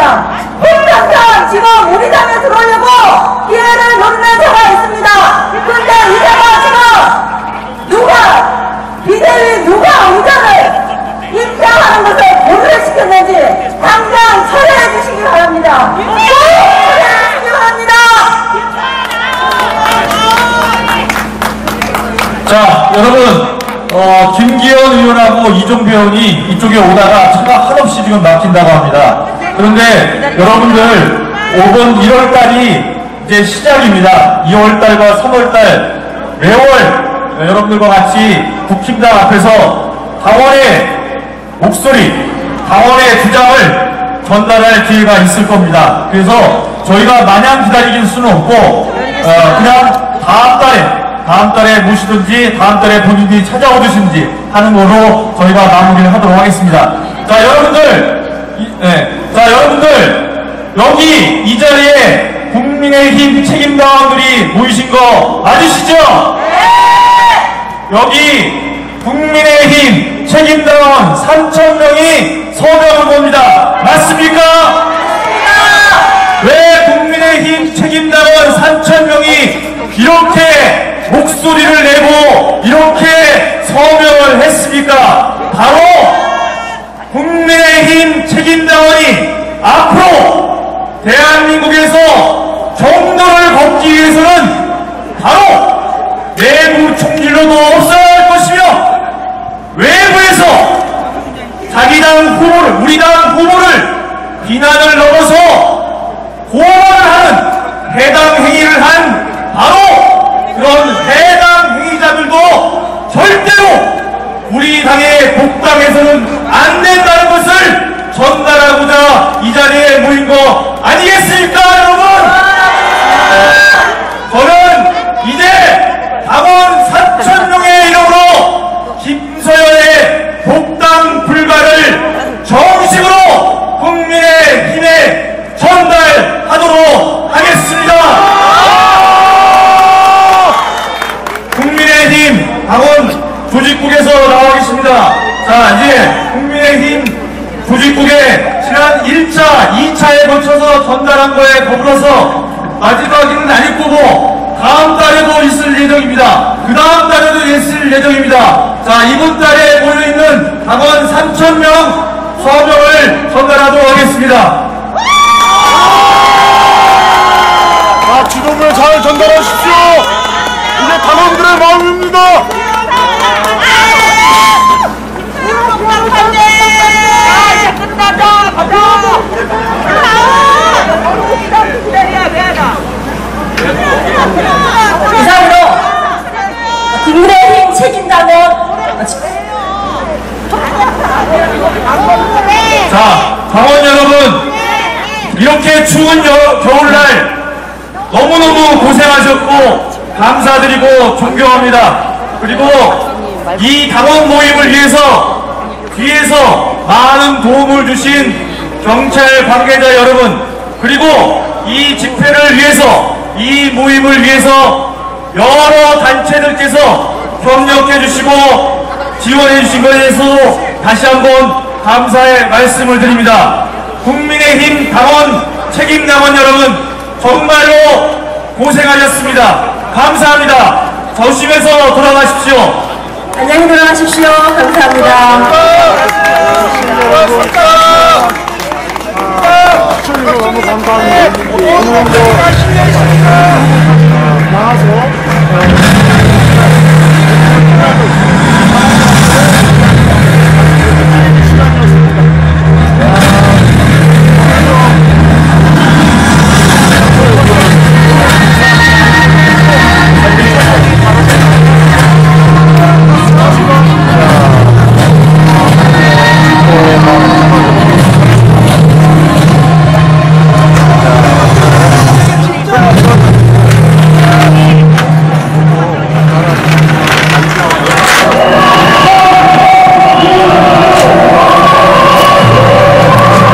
분탕사 지금 우리 당에 들어오려고 기회를 놓는 자가 있습니다. 근데 이 자가 지금 비대위 누가 의장을 입장하는 것을 고소를 시켰는지 당장 철회해 주시기 바랍니다. 철회해 주시기 바랍니다.
자, 여러분, 김기현 의원하고 이종배 의원이 이쪽에 오다가 차가 한없이 지금 막힌다고 합니다. 그런데 여러분들, 5번 1월달이 이제 시작입니다. 2월달과 3월달 매월 여러분들과 같이 국힘당 앞에서 당원의 목소리, 당원의 주장을 전달할 기회가 있을 겁니다. 그래서 저희가 마냥 기다리긴 수는 없고 그냥 다음 달에 모시든지 다음 달에 본인이 찾아오시든지 하는 걸로 저희가 마무리를 하도록 하겠습니다. 자, 여러분들 여기 이 자리에 국민의힘 책임당원들이 모이신 거 맞으시죠? 여기 국민의힘 책임당원 3,000명이 서명을 봅니다. 맞습니까? 왜 국민의힘 책임당원 3,000명이 이렇게 목소리를 내고 이렇게 서명을 했습니까? 바로 국민의힘 책임당원이 앞으로 대한민국에서 정도를 걷기 위해서는 바로 내부 총질로도 없어야 할 것이며 외부에서 자기 당 후보를, 우리 당 후보를 비난을 넘어서 고발을 하는 해당 행위를 한 바로 그런 해당 행위자들도 절대로 우리 당의 복당에서는 안 된다는 것을 전달하고자 이 자리에 모인 거 아니겠습니까, 여러분? 저는 이제 당원 4,000명의 이름으로 김서연의 복당 불가를 정식으로 국민의힘에 전달하도록 하겠습니다. 국민의힘
지난 1차, 2차에 거쳐서 전달한 거에 더불어서 마지막에는 아닐 거고 다음 달에도 있을 예정입니다. 그 다음 달에도 있을 예정입니다. 자, 이번 달에 모여있는 당원 3,000명 서명을 전달하도록 하겠습니다.
자, 지도부에 잘 전달하십시오. 이게 당원들의 마음입니다.
이상으로 국민의힘 책임당원
자, 당원 여러분, 이렇게 추운 겨울날 너무너무 고생하셨고 감사드리고 존경합니다. 그리고 이 당원 모임을 위해서 뒤에서 많은 도움을 주신 경찰 관계자 여러분, 그리고 이 집회를 위해서, 이 모임을 위해서 여러 단체들께서 협력해 주시고 지원해 주신 것에 대해서 다시 한번 감사의 말씀을 드립니다. 국민의힘 당원 책임당원 여러분, 정말로 고생하셨습니다. 감사합니다. 조심해서 돌아가십시오.
안녕히 돌아가십시오. 감사합니다.
너무 감사합니다.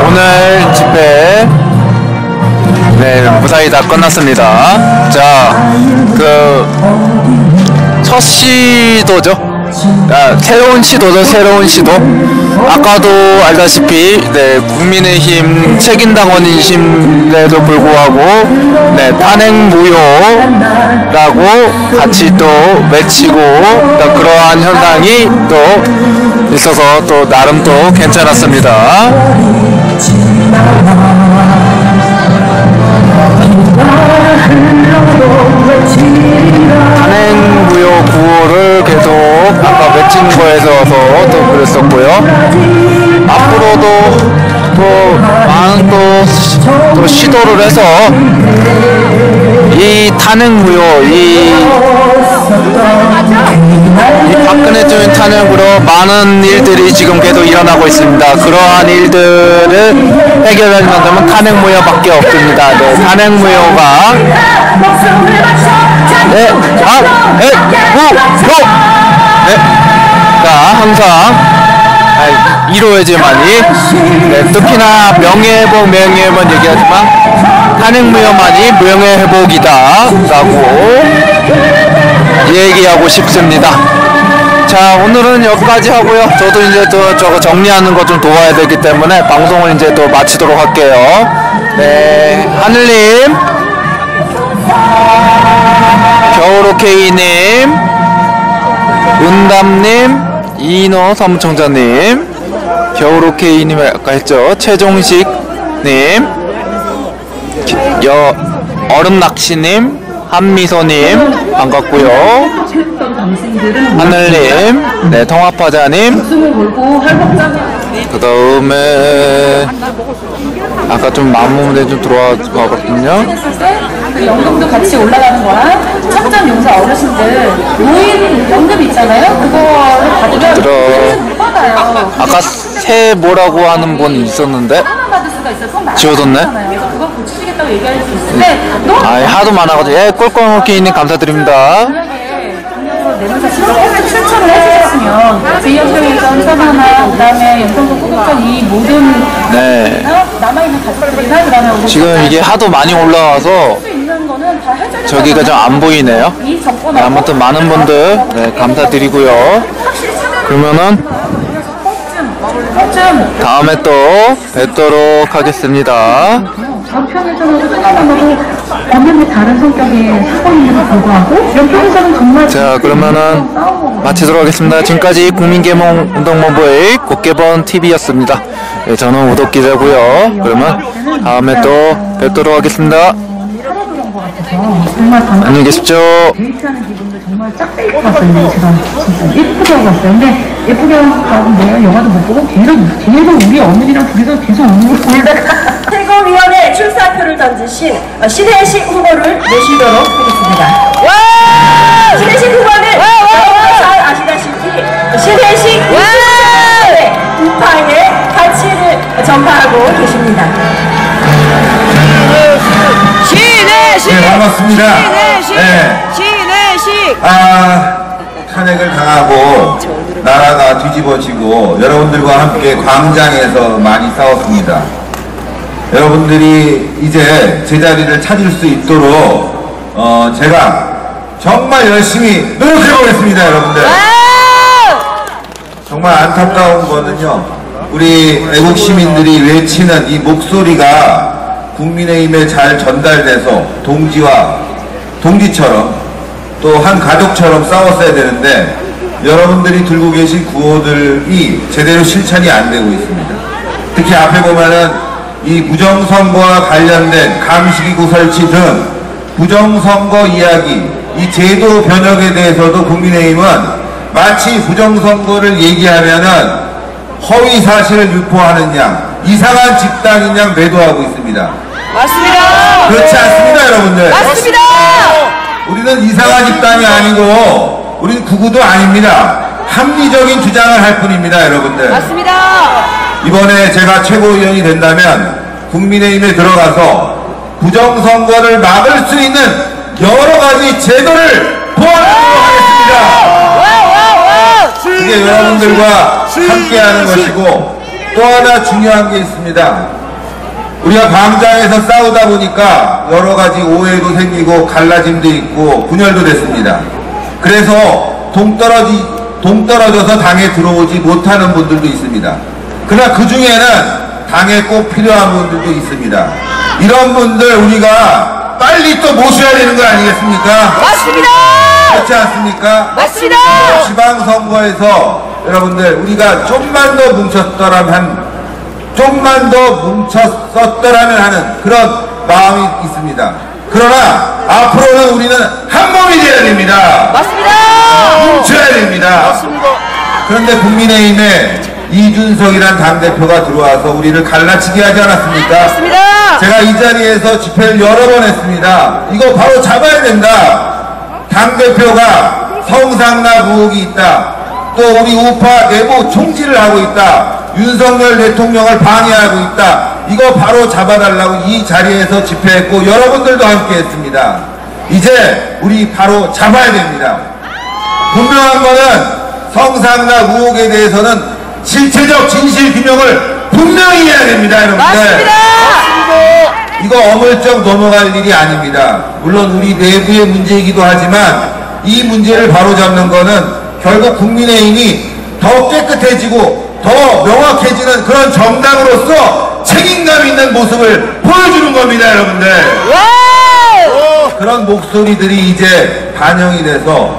오늘 집회 무사히 다 끝났습니다. 자, 첫 시도죠. 새로운 시도죠. 새로운 시도. 아까도 알다시피 국민의힘 책임당원이심에도 불구하고 탄핵 무효라고 같이 또 외치고 또 그러한 현상이 또 있어서 또 나름 또 괜찮았습니다. 탄핵무효 구호를 계속 아까 외친 거에 있어서 또 그랬었고요. 앞으로도 또 많은 또 시도를 해서 이 탄핵무효 이 박근혜 주인 탄핵으로 많은 일들이 지금 계속 일어나고 있습니다. 그러한 일들을 해결하려면 탄핵무효밖에 없습니다. 탄핵무효가 항상 이루어야지만이 특히나 명예회복 얘기하지만 탄핵무효만이 명예회복이다 라고 얘기하고 싶습니다. 자, 오늘은 여기까지 하고요. 저도 이제 또 저거 정리하는 거 좀 도와야 되기 때문에 방송을 이제 또 마치도록 할게요. 하늘님, 겨울오케이님, 은담님, 이인호 사무총장님, 겨울오케이님 아까 했죠. 최종식님, 얼음낚시님, 한미소님 반갑고요. 하늘님, 통합하자님, 그 다음에 아까 좀 마무리에 좀 들어왔거든요.
연금도 같이 올라가는 거야. 청전용사 어르신들 노인 연금 있잖아요. 그거를 받으면 못 받아요.
아까 새 뭐라고 하는 분 있었는데
하나 받을 수가 있어요. 손 많이
지워졌네?
그래서 그거 고치시겠다고 얘기할 수 있는데 너무
하도 많아가지고 꿀꿀오케이님 감사드립니다.
내면서 실천을 해주셨으면 비연소유전 사망나 그다음에 연금도 구급전 이 모든 남아있는 가족들이나 그다음에
지금 이게 하도 많이 올라와서 저기가 좀 안 보이네요. 아무튼 많은 분들 감사드리고요. 그러면은 다음에 또 뵙도록 하겠습니다.
좌편에서는 하나만으로 완전히 다른 성격의 사건임에도 불구하고 옆에서는 정말
자, 그러면은 마치도록 하겠습니다. 지금까지 국민개몽운동본부의 국개본 TV였습니다. 예, 저는 우독 기자고요. 그러면 다음에 또 뵙도록 하겠습니다.
정말
안녕히 계십시오.
데이트하는 기분도 정말 짝대기 같았어요. 제가 진짜 예쁘게 하고 왔어요. 근데 예쁘게 하고 내가 영화도 못 보고 뒤에서 우리 어머니랑 둘이서 계속 울다가
최고위원회 출사표를 던지신 신혜식 후보를 모시도록 하겠습니다. 신혜식 후보는 여러분 잘 아시다시피 신혜식 우파의 가치를 전파하고 계십니다.
네, 반갑습니다. 네.
신혜식
탄핵을 당하고 나라가 뒤집어지고 여러분들과 함께 광장에서 많이 싸웠습니다. 여러분들이 이제 제자리를 찾을 수 있도록 제가 정말 열심히 노력해 보겠습니다. 여러분들. 정말 안타까운 거는요, 우리 애국 시민들이 외치는 이 목소리가 국민의힘에 잘 전달돼서 동지처럼 또 한 가족처럼 싸웠어야 되는데 여러분들이 들고 계신 구호들이 제대로 실천이 안 되고 있습니다. 특히 앞에 보면은 이 부정선거와 관련된 감시기구 설치 등 부정선거 이야기, 이 제도 변혁에 대해서도 국민의힘은 마치 부정선거를 얘기하면은 허위 사실을 유포하는 양, 이상한 집단인 양 매도하고 있습니다.
맞습니다.
그렇지 않습니다, 여러분들.
맞습니다.
우리는 이상한 집단이 아니고 우리는 구구도 아닙니다. 합리적인 주장을 할 뿐입니다, 여러분들.
맞습니다.
이번에 제가 최고위원이 된다면 국민의힘에 들어가서 부정선거를 막을 수 있는 여러 가지 제도를 도와드리도록 하겠습니다. 그게 여러분들과 함께하는 것이고, 또 하나 중요한 게 있습니다. 우리가 광장에서 싸우다 보니까 여러 가지 오해도 생기고 갈라짐도 있고 분열도 됐습니다. 그래서 동떨어져서 당에 들어오지 못하는 분들도 있습니다. 그러나 그 중에는 당에 꼭 필요한 분들도 있습니다. 이런 분들 우리가 빨리 또 모셔야 되는 거 아니겠습니까?
맞습니다.
그렇지 않습니까?
맞습니다.
지방선거에서 여러분들 우리가 좀만 더 뭉쳤었더라면 하는 그런 마음이 있습니다. 그러나 앞으로는 우리는 한 몸이 되어야 됩니다.
맞습니다.
뭉쳐야 됩니다.
맞습니다.
그런데 국민의힘에 이준석이란 당대표가 들어와서 우리를 갈라치게 하지 않았습니까?
맞습니다.
제가 이 자리에서 집회를 여러 번 했습니다. 이거 바로 잡아야 된다. 당대표가 성상납 의혹이 있다. 또 우리 우파 내부 총질을 하고 있다. 윤석열 대통령을 방해하고 있다. 이거 바로 잡아달라고 이 자리에서 집회했고 여러분들도 함께 했습니다. 이제 우리 바로 잡아야 됩니다. 분명한 거는 성상납 의혹에 대해서는 실체적 진실규명을 분명히 해야 됩니다, 여러분들.
맞습니다.
이거 어물쩍 넘어갈 일이 아닙니다. 물론 우리 내부의 문제이기도 하지만 이 문제를 바로잡는 거는 결국 국민의힘이 더 깨끗해지고 더 명확해지는 그런 정당으로서 책임감 있는 모습을 보여주는 겁니다, 여러분들. 그런 목소리들이 이제 반영이 돼서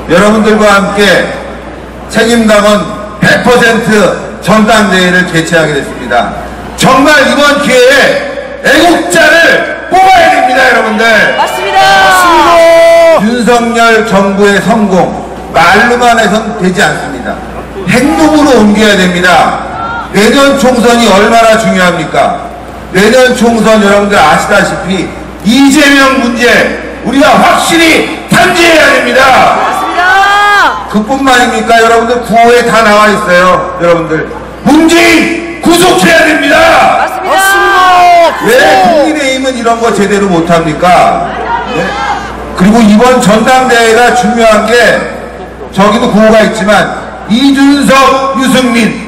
여러분들과 함께 책임감은 100% 전당대회를 개최하게 됐습니다. 정말 이번 기회에 애국자를 뽑아야 됩니다, 여러분들.
맞습니다.
윤석열 정부의 성공, 말로만 해선 되지 않습니다. 행동으로 옮겨야 됩니다. 내년 총선이 얼마나 중요합니까? 내년 총선 여러분들 아시다시피 이재명 문제 우리가 확실히 단죄해야 됩니다.
맞습니다.
그뿐만입니까? 여러분들 구호에 다 나와 있어요. 여러분들 문재인 구속해야 됩니다.
맞습니다.
왜 국민의힘은 이런 거 제대로 못합니까? 네? 그리고 이번 전당대회가 중요한 게 저기도 구호가 있지만 이준석, 유승민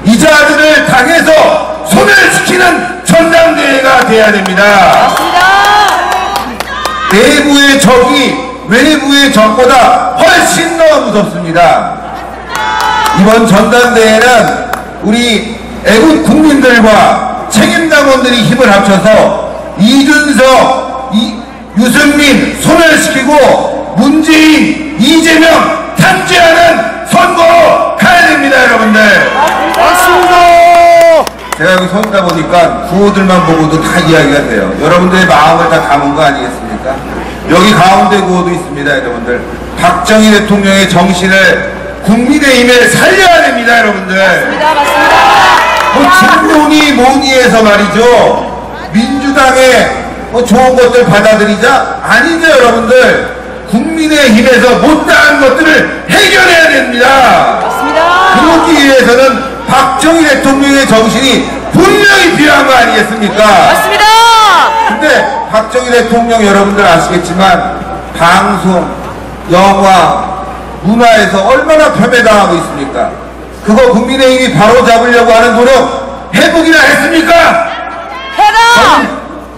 이 자들을 당에서 소멸시키는 전당대회가 돼야 됩니다.
맞습니다.
내부의 적이 외부의 적보다 훨씬 더 무섭습니다. 이번 전당대회는 우리 애국 국민들과 책임당원들이 힘을 합쳐서 이준석, 유승민 소멸시키고 문재인, 이재명 탑재하는 선거로 가야 됩니다, 여러분들.
맞습니다.
제가 여기 서 있다 보니까 구호들만 보고도 다 이야기가 돼요. 여러분들의 마음을 다 담은 거 아니겠습니까? 여기 가운데 구호도 있습니다, 여러분들. 박정희 대통령의 정신을 국민의힘에 살려야 됩니다, 여러분들.
맞습니다. 맞습니다.
뭐 진노니 뭐니 해서 말이죠. 민주당의 뭐 좋은 것들 받아들이자? 아니죠, 여러분들. 국민의힘에서 못다한 것들을 해결해야 됩니다.
맞습니다.
그러기 위해서는 박정희 대통령의 정신이 분명히 필요한 거 아니겠습니까?
맞습니다.
근데 박정희 대통령 여러분들 아시겠지만 방송, 영화, 문화에서 얼마나 폄훼당하고 있습니까? 그거 국민의힘이 바로 잡으려고 하는 노력 해보기나 했습니까?
해라!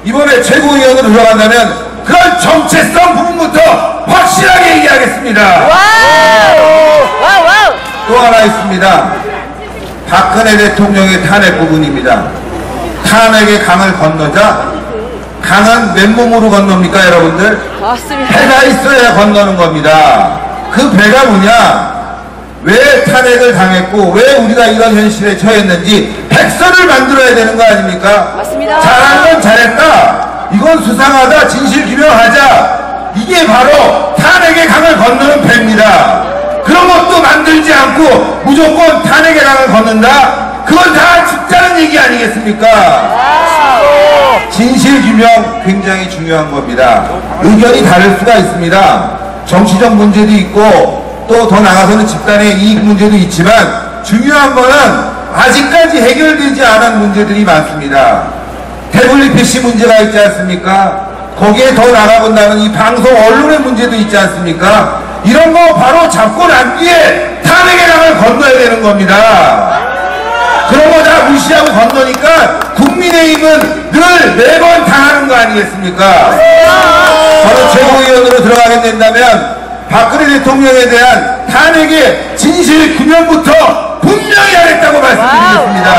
이번에 최고위원으로 들어간다면 그런 정체성 부분부터 확실하게 얘기하겠습니다.
와우!
또 하나 있습니다. 박근혜 대통령의 탄핵 부분입니다. 탄핵의 강을 건너자 강은 맨몸으로 건넙니까, 여러분들?
맞습니다.
배가 있어야 건너는 겁니다. 그 배가 뭐냐? 왜 탄핵을 당했고 왜 우리가 이런 현실에 처했는지 백서를 만들어야 되는 거 아닙니까?
맞습니다.
잘한 건 잘했다. 이건 수상하다. 진실 규명하자. 이게 바로 탄핵의 강을 건너는 배입니다. 그런 것도 만들지 않고 무조건 탄핵의 강을 건넌다? 그건 다 죽자는 얘기 아니겠습니까? 진실 규명 굉장히 중요한 겁니다. 의견이 다를 수가 있습니다. 정치적 문제도 있고 또 더 나아가서는 집단의 이익 문제도 있지만 중요한 거는 아직까지 해결되지 않은 문제들이 많습니다. 태블릿 PC 문제가 있지 않습니까? 거기에 더 나가본다는 이 방송 언론의 문제도 있지 않습니까? 이런 거 바로 잡고 난 뒤에 탄핵의 강을 건너야 되는 겁니다. 그런 거 다 무시하고 건너니까 국민의힘은 늘 매번 당하는 거 아니겠습니까? 저는 최고위원으로 들어가게 된다면 박근혜 대통령에 대한 탄핵의 진실 규명부터 분명히 하겠다고 말씀드리겠습니다.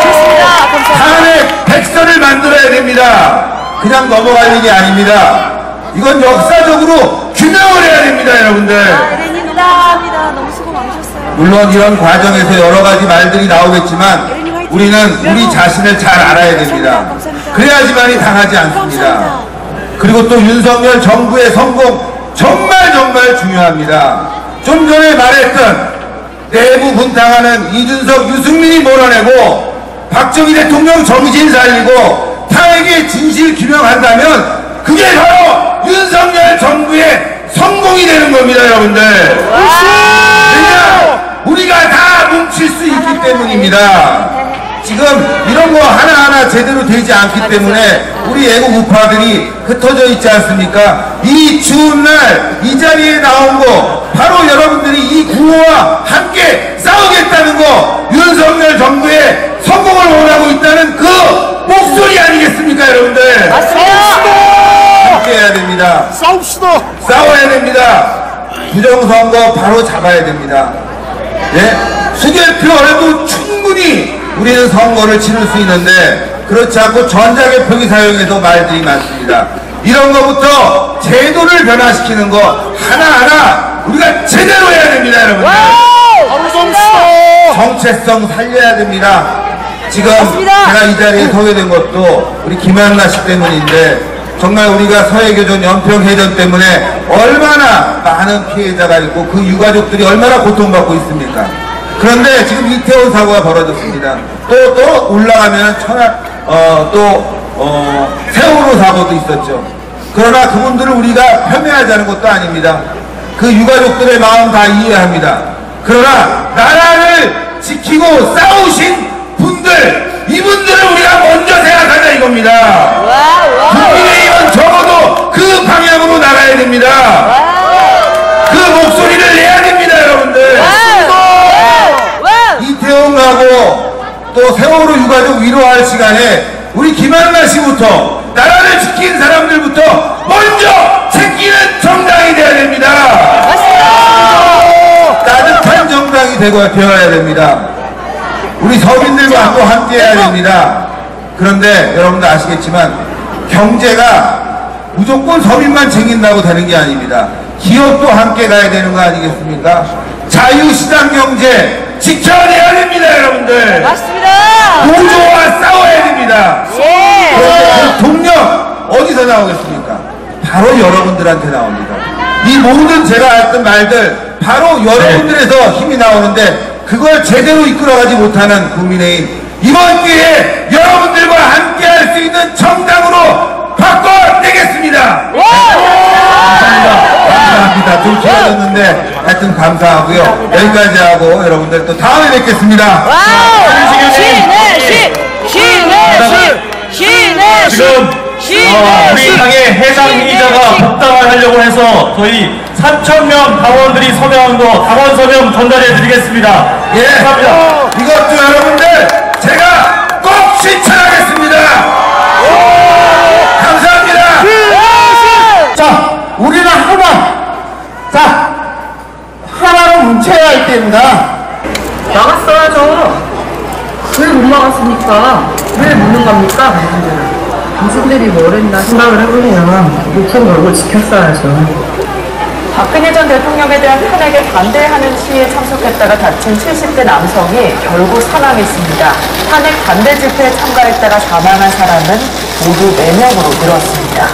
좋습니다. 감사합니다.
탄핵 백서를 만들어야 됩니다. 그냥 넘어갈 일이 아닙니다. 이건 역사적으로 규명을 해야 됩니다, 여러분들.
에렌님 감사합니다. 너무 수고 많으셨어요.
물론 이런 과정에서 여러 가지 말들이 나오겠지만 우리는 우리 자신을 잘 알아야 됩니다. 그래야지만이 당하지 않습니다. 그리고 또 윤석열 정부의 성공 정말 중요합니다. 좀 전에 말했던 내부 분탕하는 이준석, 유승민이 몰아내고 박정희 대통령 정신 살리고 탄핵의 진실 규명한다면 그게 바로 윤석열 정부의 성공이 되는 겁니다, 여러분들. 왜냐? 우리가 다 뭉칠 수 있기 때문입니다. 지금 이런 거 하나하나 제대로 되지 않기 때문에 우리 애국 우파들이 흩어져 있지 않습니까? 이 추운 날 이 자리에 나온 거 바로 여러분들이 이 구호와 함께 싸우겠다는 거, 윤석열 정부의 성공을 원하고 있다는 그 목소리 아니겠습니까, 여러분들?
맞습니다.
함께 해야 됩니다.
싸웁시다.
싸워야 됩니다. 부정선거 바로 잡아야 됩니다. 예? 수개표라도 충분히 우리는 선거를 치를 수 있는데 그렇지 않고 전자개표기 사용해서 말들이 많습니다. 이런 거부터 제도를 변화시키는 거 하나하나 우리가 제대로 해야 됩니다, 여러분들. 정체성 살려야 됩니다. 지금 제가 이 자리에 서게 된 것도 우리 김한나 씨 때문인데 정말 우리가 서해교전 연평해전 때문에 얼마나 많은 피해자가 있고 그 유가족들이 얼마나 고통받고 있습니까? 그런데 지금 이태원 사고가 벌어졌습니다. 또 올라가면 세월호 사고도 있었죠. 그러나 그분들을 우리가 폄훼하자는 것도 아닙니다. 그 유가족들의 마음 다 이해합니다. 그러나 나라를 지키고 싸우신 분들, 이분들을 우리가 먼저 생각하자 이겁니다. 국민의힘은 적어도 그 방향으로 나가야 됩니다. 그 목소리를 내야 됩니다, 여러분들. 이태원 가고 또 세월호 유가족 위로할 시간에 우리 김한나 씨부터 나라를 지킨 사람들부터 먼저 챙기는 정당이 돼야 됩니다. 따뜻한 정당이 되어야 됩니다. 우리 서민들과 또 함께 해야 됩니다. 그런데 여러분들 아시겠지만 경제가 무조건 서민만 챙긴다고 되는 게 아닙니다. 기업도 함께 가야 되는 거 아니겠습니까? 자유시장 경제 지켜내야 됩니다, 여러분들.
맞습니다.
노조와 싸워야 됩니다.
예.
그런데 그 동력 어디서 나오겠습니까? 바로 여러분들한테 나옵니다. 이 모든 제가 했던 말들 바로 여러분들에서 힘이 나오는데 그걸 제대로 이끌어가지 못하는 국민의힘, 이번 기회에 여러분들과 함께 할 수 있는 정당으로 바꿔내겠습니다. 감사합니다. 좀 길어졌는데 하여튼 감사하고요. 여기까지 하고 여러분들 또 다음에 뵙겠습니다.
우리 당의 해당 이자가 복당을 하려고 해서 저희 3,000명 당원들이 서명한 거 당원 서명 전달해 드리겠습니다.
예,
감사합니다.
이것도 여러분들 제가 꼭 실천하겠습니다. 감사합니다.
자, 우리는 하나. 자, 하나로 뭉쳐야 할 때입니다.
막았어야죠. 왜 못 막았습니까? 왜 묻는 겁니까? 당신들이 뭘 했나 생각을 해보면 욕심 걸고 지켰어야죠.
박근혜 전 대통령에 대한 탄핵에 반대하는 시위에 참석했다가 다친 70대 남성이 결국 사망했습니다. 탄핵 반대 집회에 참가했다가 사망한 사람은 모두 4명으로 늘었습니다.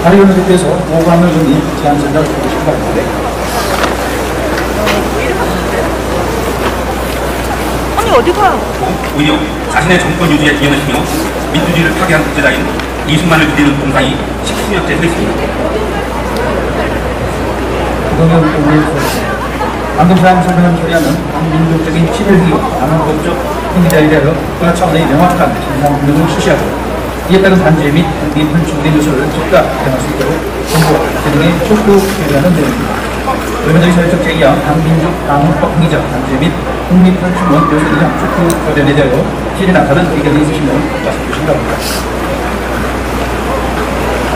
발의원들께서 오감을 좀 제안 전달 주고 싶었는데
아니 어디가?
오히려 자신의 정권 유지에 기여를 시며 민주주의를 파괴한 독재자인 이승만을 기리는 공상이 10수년째 흐릿습니다.
그동안 우리 방금사람 설명을 처리하는 민족적인 친일이 반헌법적 행위자에 대하여 국가 차원의 명확한 진상규명을 실시하고 이에 따른 단죄 및 국민 중대 요소를 즉각 대응할 수 있도록 정부와 재능에 촉구 배려하는 내용입니다. 외면적인 사회적 제기와 반민족 반헌법 행위자 단죄 및 국민 편충원 요소 이상 촉구 관련에 대하여 실이나 다른 의견이 있으시면 말씀 주시기 바랍니다.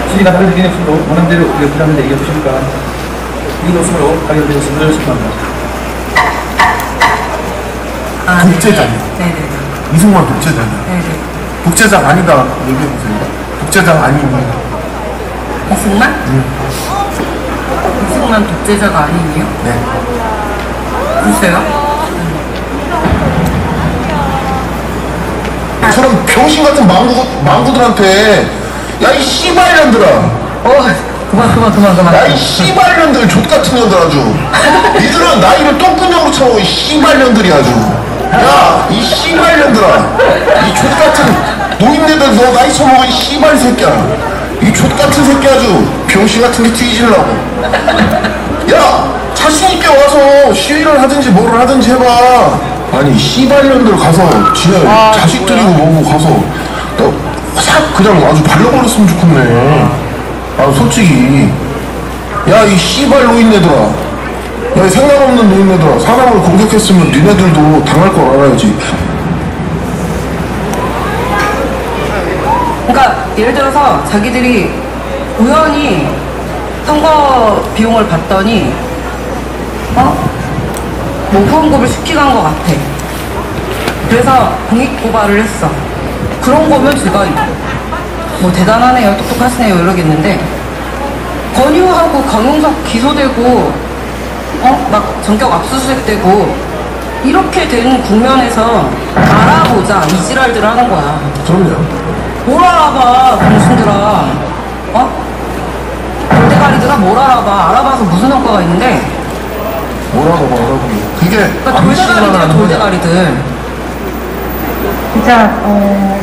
실이나 다른 의견이 없으므로 원하는 대로 부담을 얘기해 주십니까? 이것으로 가결되었음을 신고합니다.
독재자냐?
네네.
이승만 독재자냐?
네네.
독재자 아니다 얘기해보세요. 독재자 아니면
이승만? 이승만 독재자가 아니에요?
네.
글쎄요.
저런 병신 같은 망구들한테 야 이 씨발년들아,
그만.
야 이 씨발년들 족같은 년들 아주 니들은 나이를 똥구녕으로 쳐먹어 이 씨발년들이 아주 야 이 씨발년들아 이 족같은 노인네들 너 나이 쳐먹어 이 씨발 새끼야 이 족같은 새끼 아주 병신 같은 게 뒤지려고 야 자신있게 와서 시위를 하든지 뭐를 하든지 해봐. 아니 씨발년들 가서 지네 자식 데리고 뭐고 가서 싹 그냥 아주 발라버렸으면 좋겠네. 아 솔직히 야 이 씨발 노인네들아, 야 이 생각 없는 노인네들아, 사람을 공격했으면 니네들도 당할 걸 알아야지.
그러니까 예를 들어서 자기들이 우연히 선거 비용을 받더니 뭐 후원금을 슈킹한 것 같아. 그래서 공익 고발을 했어. 그런 거면 제가 뭐 대단하네요, 똑똑하시네요 이러겠는데, 권유하고 강용석 기소되고 막 전격 압수수색되고 이렇게 된 국면에서 알아보자 이 지랄들 하는 거야.
그럼요.
뭘 알아봐 병신들아. 돌대가리들아 뭘 알아봐. 알아봐서 무슨 효과가 있는데.
뭐라고 그게
그러니까 돌대가리들이야 돌대가리들.
진짜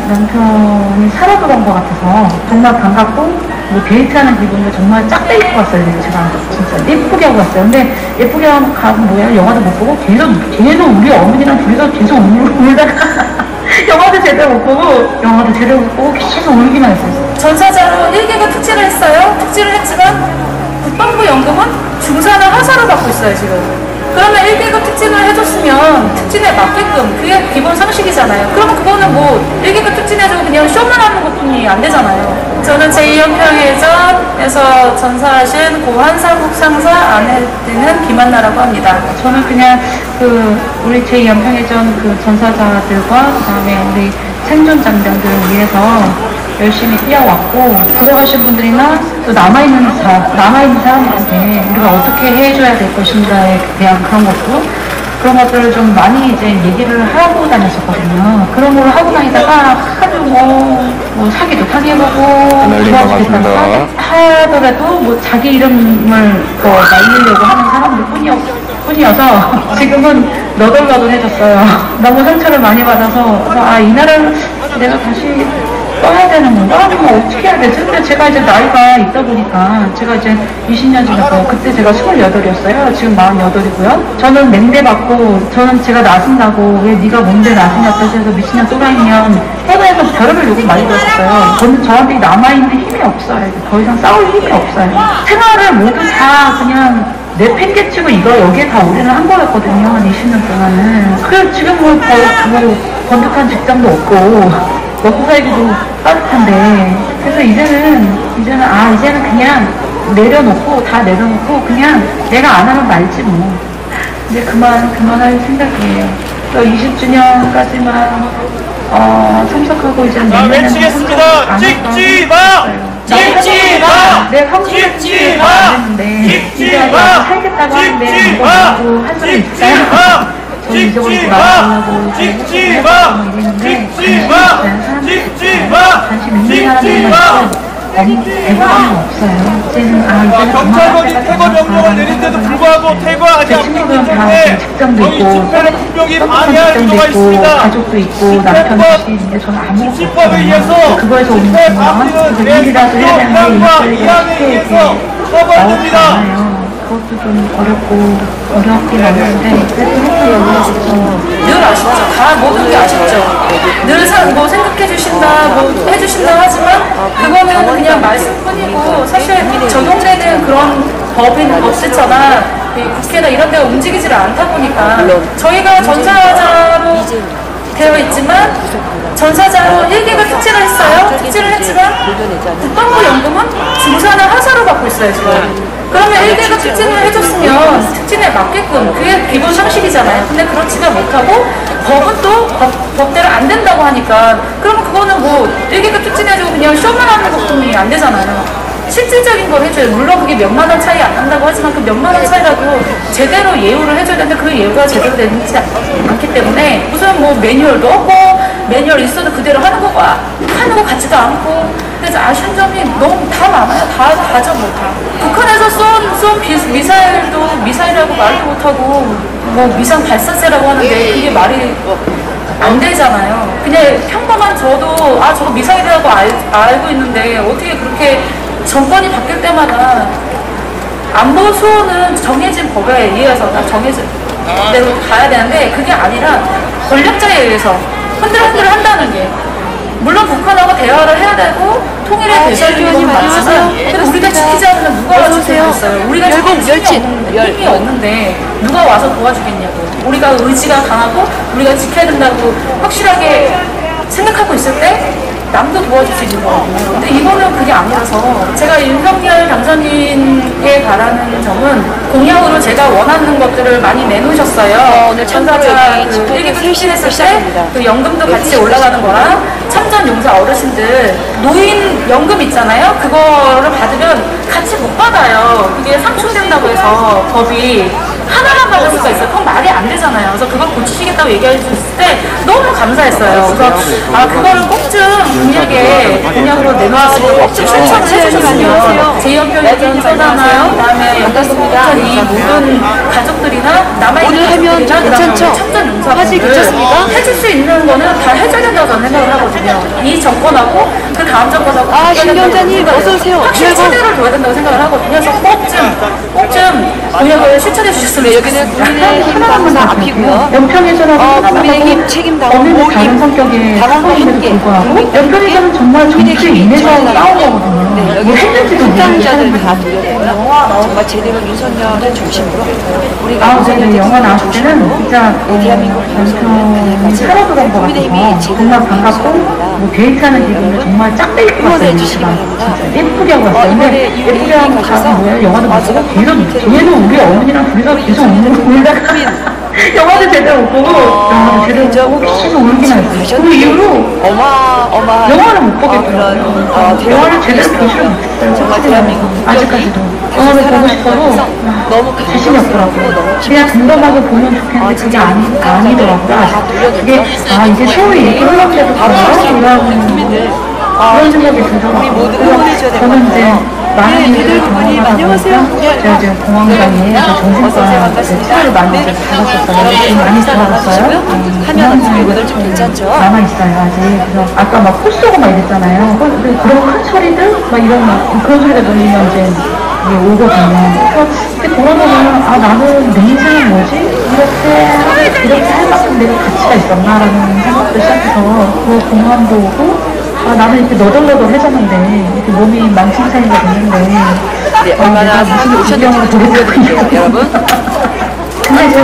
남편이 살아돌아온 것 같아서 정말 반갑고 뭐 데이트하는 기분도 정말 짝대 입고 왔어요. 제가 진짜 예쁘게 하고 왔어요. 근데 예쁘게 하고 뭐야 영화도 못 보고 계속 우리 어머니랑 둘이서 계속 울다가 영화도 제대로 못 보고 계속 울기만 했어요.
전사자로 1개가 특지를 했어요. 특지를 했지만 국방부 연금은 중사나 하사를 받고 있어요 지금.
그러면 1계급 특진을 해줬으면 특진에 맞게끔 그게 기본 상식이잖아요. 그러면 그거는 뭐 1계급 특진해주고 그냥 쇼만 하는 것뿐이 안 되잖아요. 저는 제2연평해전에서 전사하신 고 한상국 상사 아내는 김한나라고 합니다.
저는 그냥 우리 제2연평해전 전사자들과 그다음에 우리 생존 장병들을 위해서 열심히 뛰어왔고, 돌아가신 분들이나 또 남아있는 사람들한테 우리가 어떻게 해줘야 될 것인가에 대한 그런 것들을 좀 많이 이제 얘기를 하고 다녔었거든요. 그런 걸 하고 다니다가 하도 뭐 사기도 당해보고 도와주겠다고 하더라도 뭐 자기 이름을 날리려고 하는 사람들 뿐이어서 지금은 너덜너덜해졌어요. 너무 상처를 많이 받아서 이 나라를 내가 다시 떠야 되는 건가? 뭐 어떻게 해야 되지? 근데 제가 이제 나이가 있다 보니까 제가 이제 20년 지났고 그때 제가 28이었어요. 지금 48이고요. 저는 맹대받고 제가 나선다고 왜 네가 뭔데 나서냐고 해서 미친년 또라이면 해외에서 별의별 욕을 많이 들었어요. 저한테 남아있는 힘이 없어요. 더 이상 싸울 힘이 없어요. 생활을 모두 다 그냥 내팽개치고 여기에 다 올인을 한 거였거든요. 20년 동안은. 그래 지금 뭐 번듯한 직장도 없고 먹고 살기도 빠듯한데, 그래서 이제는 그냥 다 내려놓고 그냥 내가 안 하면 말지 뭐. 이제 그만할 생각이에요. 또 20주년까지만 참석하고 이제
외치겠습니다. 찍지 마! 찍지 마!
내 황소를 찍지 마! 안 됐는데 이제 살겠다고 하는데 이거 말고 한 소리 있어요?
찍지 마! 찍지 마! 찍지 마! 찍지 마! 찍지 마!
대부분 없어요. 이제는
경찰관이 퇴거 명령을 내린데도 불구하고 퇴거하지 않기 때문에 저희 집회는 분명히 방해할 의도가 있습니다.
가족도 있고 남편도 있는데 저는 아무것도
집법에 의해서
그거에서 오는 거면 일이라도 해야 되는데 일거리가 쉽게 처벌됩니다. 그것도 좀 어렵긴 한데
늘 아쉽죠. 다 모든 게 아쉽죠. 늘 생각해 주신다, 해주신다 하지만 그거는 그냥 말씀뿐이고 사실 적용되는 그런 법제처나 국회나 이런 데가 움직이지를 않다 보니까 저희가 전사자로 되어 있지만 전사자로 1계급 특진을 했어요. 특진을 했지만 국방부 연금은 중사나 하사로 받고 있어요 지금. 그러면 1계급 특진을 해줬으면 특진에 맞게끔 그게 기본 상식이잖아요. 근데 그렇지가 못하고 법은 또 법대로 안 된다고 하니까 그러면 그거는 뭐 1계급 특진해주고 그냥 쇼만 하는 것뿐이 안 되잖아요. 실질적인 걸 해줘요. 물론 그게 몇만 원 차이 안 난다고 하지만 그 몇만 원 차이라도 제대로 예우를 해줘야 되는데 그 예우가 제대로 되지 않기 때문에 무슨 뭐 매뉴얼도 없고 매뉴얼 있어도 그대로 하는 거 같지도 않고 그래서 아쉬운 점이 너무 다 많아요. 다 하죠 뭐 다. 북한에서 쏜 미사일도 미사일이라고 말도 못하고 뭐 미상 발사체라고 하는데 그게 말이 안 되잖아요. 그냥 평범한 저도 저거 미사일이라고 알고 있는데 어떻게 그렇게 정권이 바뀔 때마다 안보 수호는 정해진 법에 의해서 다 정해진 대로 가야 되는데 그게 아니라 권력자에 의해서 흔들흔들 한다는 게 물론 북한하고 대화를 해야 되고 통일의 대상이 맞지만 근데 우리가 지키지 않으면 누가 와서 지키겠어요. 우리가 힘이 없는데 누가 와서 도와주겠냐고. 우리가 의지가 강하고 우리가 지켜야 된다고 확실하게 생각하고 있을 때 남도 도와줄 수 있는 거거든요. 근데 이거는 그게 아니라서 제가 윤석열 당선인에 바라는 점은 공약으로 제가 원하는 것들을 많이 내놓으셨어요. 오늘 전사자 일기도 출신했을 때 그 연금도 같이 올라가는 거랑 참전용사 어르신들 노인 연금 있잖아요. 그거를 받으면 같이 못 받아요. 그게 상충된다고 해서 법이 하나만 받을 수가 있어요. 그건 말이 안 되잖아요. 그래서 그걸 고치시겠다고 얘기해 주셨을 때 너무 감사했어요. 그래서 그거를 꼭 좀 공약으로 내놓으시고 꼭 좀 실천을 해주셨으면 제2연평해전 쏘잖아요. 그다음에 연가스입니다. 이 모든 가족들이나 남아있는 가족들이나 그다음에 참전 용사분들 해줄 수 있는 거는 다 해줘야 된다고 저는 생각을 하거든요. 이 정권하고 그 다음 정권하고
신경자님 어서오세요.
확실히 체제를 둬야 된다고 생각을 하거든요. 그래서 꼭 좀 공약을 실천해 주셨으면
여기는 국민의힘 당사 앞이고요.
연평에서는
국민의힘 책임당원
어느
모임
다른 성격의
당원과
사건임에도
함께
불구하고 연평에서는 정말 정치 인해서 싸운 거거든요.
네,
뭐 했는지도
현장자들
모르겠어요.
다 돌려내고요. 정말 제대로 윤석열을 중심으로 우리가
아,
윤석열
근데 영화
대통령
나왔을 때는
중심으로
진짜
대한민국
연평이 살아돌아온 것 같아서 정말 반갑고 뭐 데이트하는 기분도 정말 짝배기
응원해 주시기
제가
바랍니다.
진짜 예쁘게 하고 왔어요. 근데 예쁘게 하고 가서 뭐야 영화도 못 보고 계속 뒤에는 우리 어머니랑 둘이서 계속 울다가 영화도 제대로 못 보고 영화도 제대로 못 보고 계속 울기만 했어요. 그 이후로
어마어마한
영화를 못 보겠더라고요. 영화를 제대로 보지를 못했어요.
정말 대한민국
아직까지도 영화를 보고 싶어도
너무
자신이 없더라고요. 그냥 덤덤하게 보면 좋겠는데 그게 아니더라고요. 아직. 그게 이제 세월이 이렇게 흘렀는데도 불구하고 그런 생각이 들더라고요. 그래서 저는 이제 많은 일을 경험하다 보니까 제가 이제 공황장애 정신과 치료를 많이 이제 받았었어요. 지금 많이 받았어요.
하면 좀 괜찮죠?
남아있어요 아직. 그래서 아까 막 코 쏘고 막 이랬잖아요. 그런 큰 소리들 막 이런 그런 소리가 들리면 이제 오거든요. 그래서 이렇게 돌아보면 나는 내 인생은 뭐지? 이렇게 할 만큼 내가 가치가 있었나라는 생각도 시작해서 그 공감도 오고 나는 이렇게 너덜너덜해졌는데 이렇게 몸이 망신살이가 됐는데
얼마나
무슨 오셨는지
보여드릴게요 여러분.
근데 이제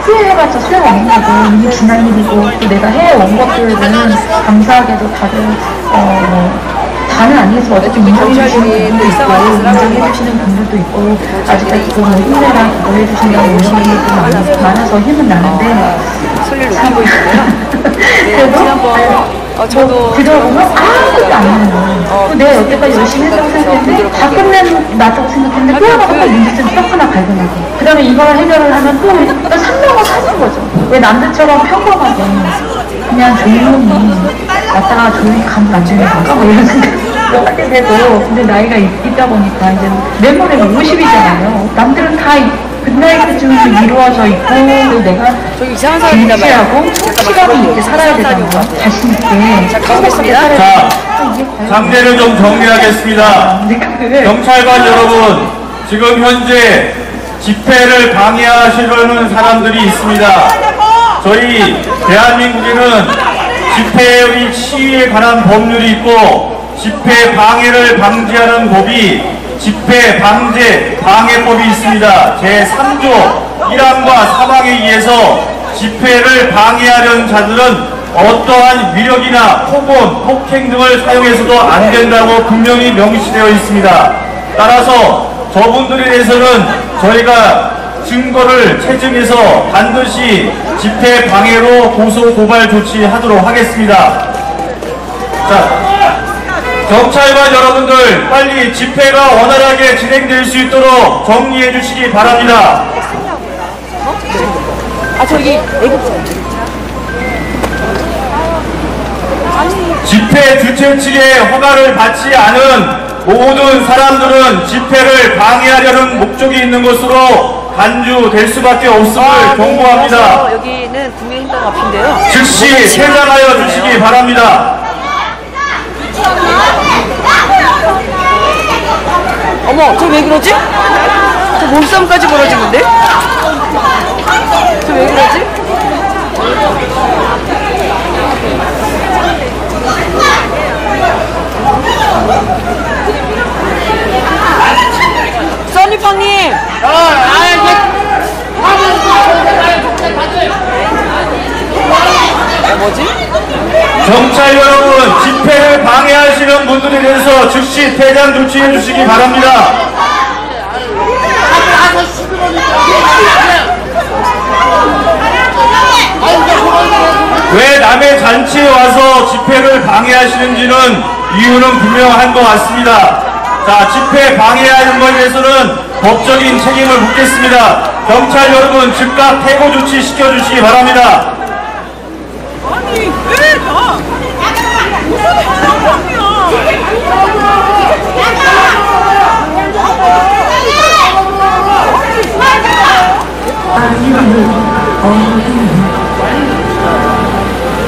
후회해봤자 소용 없는 거고 이미 지난 일이고 또 내가 해온 것들은 감사하게도 다들 다는 아니겠지만 어쨌든 인정해주시는 분들도 있고 인정해주시는 분들도 있고 아직까지 뭐 힘내라 기도해주신다고 응원이 많아서 힘은 나는데
소리를 높이고 있고요.
그래도
저도
그러고는 아무것도 안 하는 거예요. 내가 여태까지 열심히 했다고 생각했는데 다 끝났다고 생각했는데 또 하나가 문제점 또 하나 발견하고 그 다음에 이걸 해결을 하면 또 상명을 하는 거죠. 왜 남들처럼 평범하게 그냥 조용히 왔다가 조용히 가면 안 되는 건가? 뭐 이런 생각을 하게 되고 근데 나이가 있다 보니까 이제 내 머리는 50이잖아요. 남들은 다 그 나이 때쯤에서 이루어져 있고 내가 진지하고 시간이 있게 살아야 되잖아요. 자신 있게 행복하게 살아야
자, 상대를 좀 정리하겠습니다. 경찰관 여러분, 지금 현재 집회를 방해하시려는 사람들이 있습니다. 저희 대한민국에는 집회의 시위에 관한 법률이 있고 집회 방해를 방지하는 법이 집회 방제 방해법이 있습니다. 제3조 1항과 3항에 의해서 집회를 방해하려는 자들은 어떠한 위력이나 폭언, 폭행 등을 사용해서도 안 된다고 분명히 명시되어 있습니다. 따라서 저분들에 대해서는 저희가 증거를 채증해서 반드시 집회 방해로 고소 고발 조치하도록 하겠습니다. 자, 경찰관 여러분들 빨리 집회가 원활하게 진행될 수 있도록 정리해 주시기 바랍니다.
저기
집회 주최 측의 허가를 받지 않은 모든 사람들은 집회를 방해하려는 목적이 있는 것으로 간주될 수밖에 없음을 경고합니다.
여기는 국민의힘당 앞인데요.
즉시 퇴장하여 주시기 바랍니다.
어머, 저 왜 그러지? 저 몸싸움까지 벌어지는데? 저 왜 그러지? 써니빵님! 뭐지?
경찰 여러분, 집회를 방해하시는 분들에 대해서 즉시 퇴장 조치해 주시기 바랍니다. 왜 남의 잔치에 와서 집회를 방해하시는지는 이유는 분명한 것 같습니다. 자, 집회 방해하는 것에 대해서는 법적인 책임을 묻겠습니다. 경찰 여러분, 즉각 퇴고 조치 시켜주시기 바랍니다.
아니 왜 나?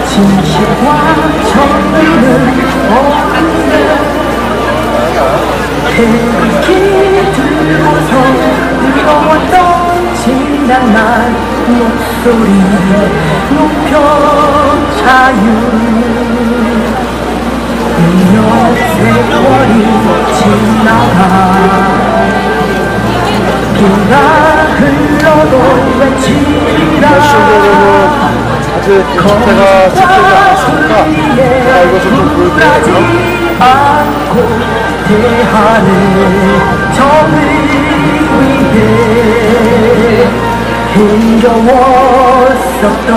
무슨
진실과 정의를 얻는다. 그 길을 들어서 무거웠던 지난 날 목소리 높여 자유 몇 세월이 지나가 비가 흘러도 외치리라
상태가 지켜지지 않았으니까 제가 이것을 좀 보여드릴게요.
않고 대하는 정의 위에 힘겨웠었던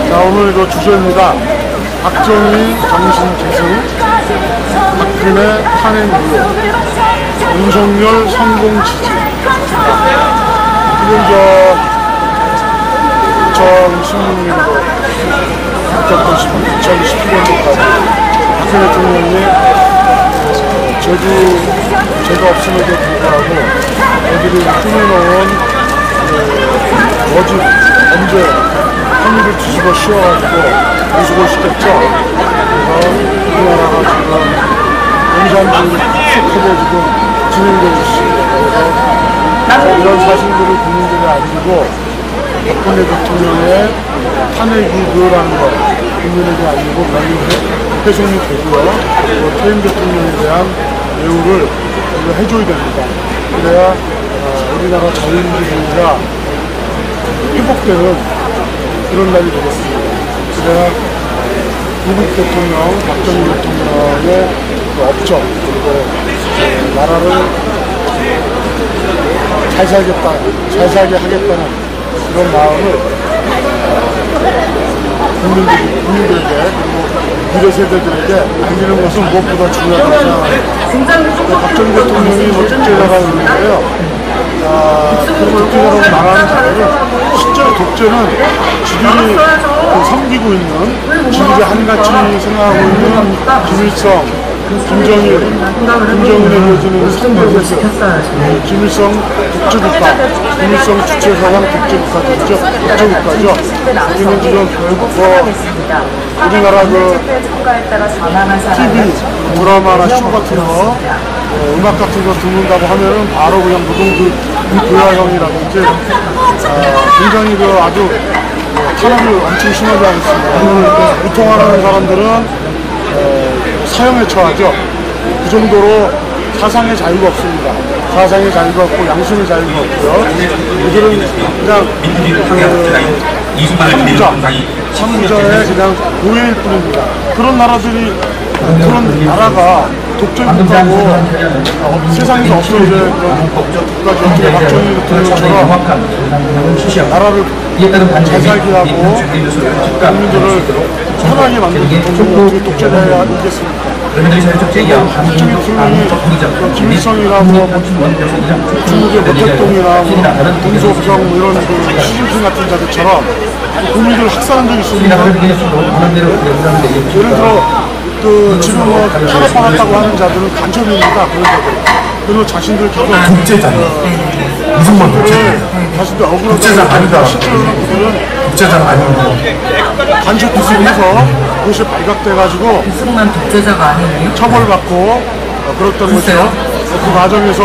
자, 오늘도 주제입니다. 박정희 정신 계승, 박근혜 탄핵 무효, 윤석열 성공 지지. 지금 2016년도 2017년도까지 박근혜 대통령이 죄가 없음에도 불구하고 애들이 꾸며놓은 거짓 범죄 혐의를 뒤집어 씌워가지고 구속을 시켰죠. 그래서 우리나라가 지금 공산주의를 쑥하게 지금 진행되고 있습니다. 그래서 이런 사실들을 국민들이 알리고 박근혜 대통령의 탄핵이 무효라는 것 국민에게 알리고 폐송이 되고요. 그리고 퇴임 대통령에 대한 예우를 해줘야 됩니다. 그래야 우리나라 자유민주주의가 회복되는 그런 날이 되겠습니다. 그래야 미국 대통령, 박정희 대통령의 그 업적, 그리고 나라를 잘 살게 하겠다는 그런 마음을 국민들에게 그리고 미래 세대들에게 알리는 것은 무엇보다 중요하다고 생각합니다. 박정희 대통령이 독재자가 있는데요. 그리고 독재자라고 말하는 자들은 실제로 독재는 지들이 섬기고 있는, 지들이 한같이 생각하고 있는 김일성, 김정일에 이어지는 3대 국가, 김일성 독재국가, 김일성 주체사상 독재국가죠. 여기는 지금 우리나라 그 TV, 드라마나 쇼 같은 거, 음악 같은 거 듣는다고 하면은 바로 그냥 노동들 고야형이라든지 굉장히 그 아주 탄압이 엄청 심하지 않습니다. 유통하는 사람들은 사형에 처하죠. 그 정도로 사상의 자유가 없습니다. 사상의 자유가 없고 양심의 자유가 없고요. 이들은 그냥 선구자의 그냥 노예일 뿐입니다. 그런 나라가 독재국가고 세상에서 없어져야 그런 국가죠. 박정희 대통령처럼 나라를 잘 살게 하고 국민들을 편하게 만드는 대통령이 어떻게 독재자야 이겠습니까? 박정희 대통령이 김일성이나 중국의 모택동이나 동소성 이런 시진핑 같은 자들처럼 국민들을 학살한 적이 있습니다. 예를 들어 지금 탄압받았다고 하는 자들은 간첩입니다. 그런 자들. 그리고 자신들 독재자네. 이승만 독재자. 자신들 억울한 독재자 아니다. 실제로 그들은 독재자가 아닙니다.
간첩 기술에서 그것이 발각돼가지고 이승만 독재자가 아니에요? 처벌받고 그랬던 거죠. 그 과정에서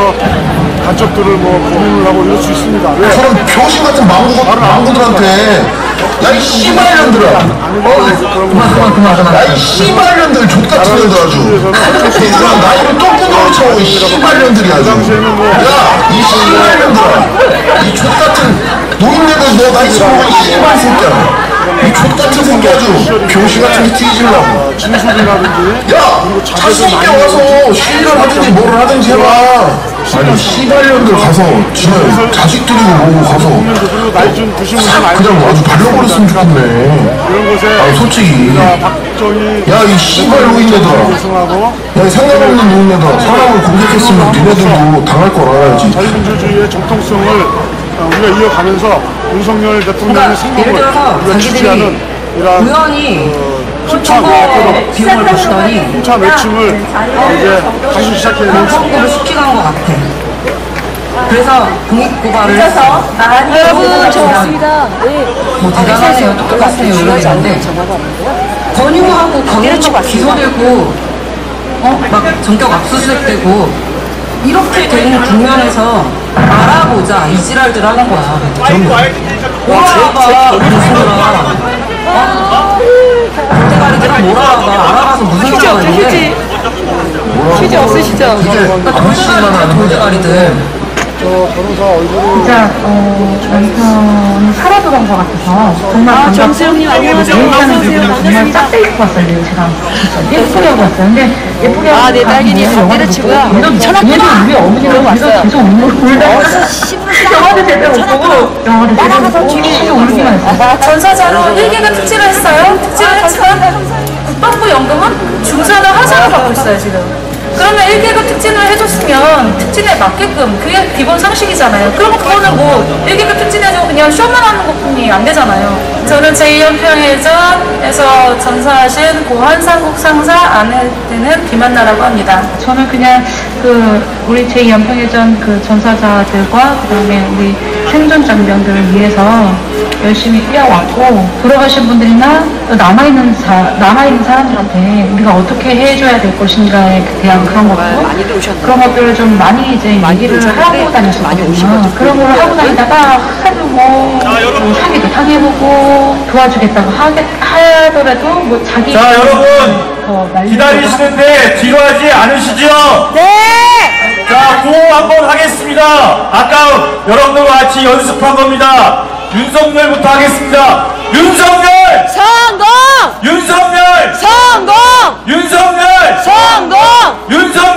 간첩들을 고민을 하고 이럴 수 있습니다. 왜?
저런 병신 같은 망구들한테 야 이 씨발년들아 야 이 씨발년들 족같은 년들 아주 이들아 나이를 똥구멍으로 차고 이 씨발년들이 아주 야 이 씨발년들아 이 족같은 노인네들 너 나이 처먹은 씨발 새끼야 이 족같은 새끼 아주 병신같은 게 뒤지려고
진술이라든지
야 자신있게 와서 시위를 하든지 뭐를 하든지 해봐 아니 씨발년들 가서 지네 자식들이고 뭐고 가서 그냥 아주 발려버렸으면 좋겠네 아니 솔직히 야 이 씨발 노인네들아 야 이 상관없는 노인네들아 사람을 공격했으면 니네들도 당할 걸 알아야지
자유민주주의의 정통성을 우리가 이어가면서 윤석열 대통령의 생각을 우리가 취지하는 이런 힘찬
비용을 보시더니
힘찬 외침을 이제 다시 시작해야 되는
선거를 시키는 것 같아. 그래서 공익고발을
여러분 저 왔습니다.
뭐 대단하세요. 똑같아요. 이러는데 권유하고 강요하고 기소되고
막 전격 압수수색되고 이렇게 된 국면에서 알아보자 이 지랄들 하는 거야. 몰아봐 무슨들아. 대가리들아 몰아봐. 알아봐서 무슨 상관인데.
퀴즈 없으시죠?
돌대가리들.
진짜 남편이 사라져간 것 같아서 정말 반갑고
정수영님 안녕하세요.
데이트하는 기분도 정말 짝대 입고 왔어요. 제가 진짜 예쁘게 하고 왔어요. 근데 예쁘게 하고
내 딸기니 다 때려치고요.
얘도 우리 어머니랑 왔어요. 계속 울다가 영화도 제대로 못 보고 영화도 제대로 못 보고 계속 울기만 했어요.
전사자로 1개가 특집을 했어요. 특집을 했지만 국방부 연금은 중산을 하자로 받고 있어요 지금. 그러면 1개가 특진을 해줬으면 특진에 맞게끔 그게 기본 상식이잖아요. 그럼 그거는 뭐 1개가 특진해주고 그냥 쇼만 하는 것뿐이 안 되잖아요. 저는 제2연평해전에서 전사하신 고 한상국 상사 아내 되는 김한나라고 합니다.
저는 그냥 우리 제2연평해전 전사자들과 그다음에 우리 생존 장병들을 위해서 열심히 뛰어왔고 돌아가신 분들이나 또 남아있는 사람들한테 우리가 어떻게 해줘야 될 것인가에 대한 그런 것들을 좀 많이 이제 얘기를 하고 다녔었거든요. 그런 걸 하고 다니다가 하도 뭐 사기도 당해보고 도와주겠다고 하더라도 뭐 자기
자, 여러분 기다리시는데 지루하지 않으시죠?
네!
자, 구호 한번 하겠습니다. 아까 여러분들과 같이 연습한 겁니다. 윤석열부터 하겠습니다. 윤석열!
성공!
윤석열!
성공!
윤석열!
성공!
윤석열!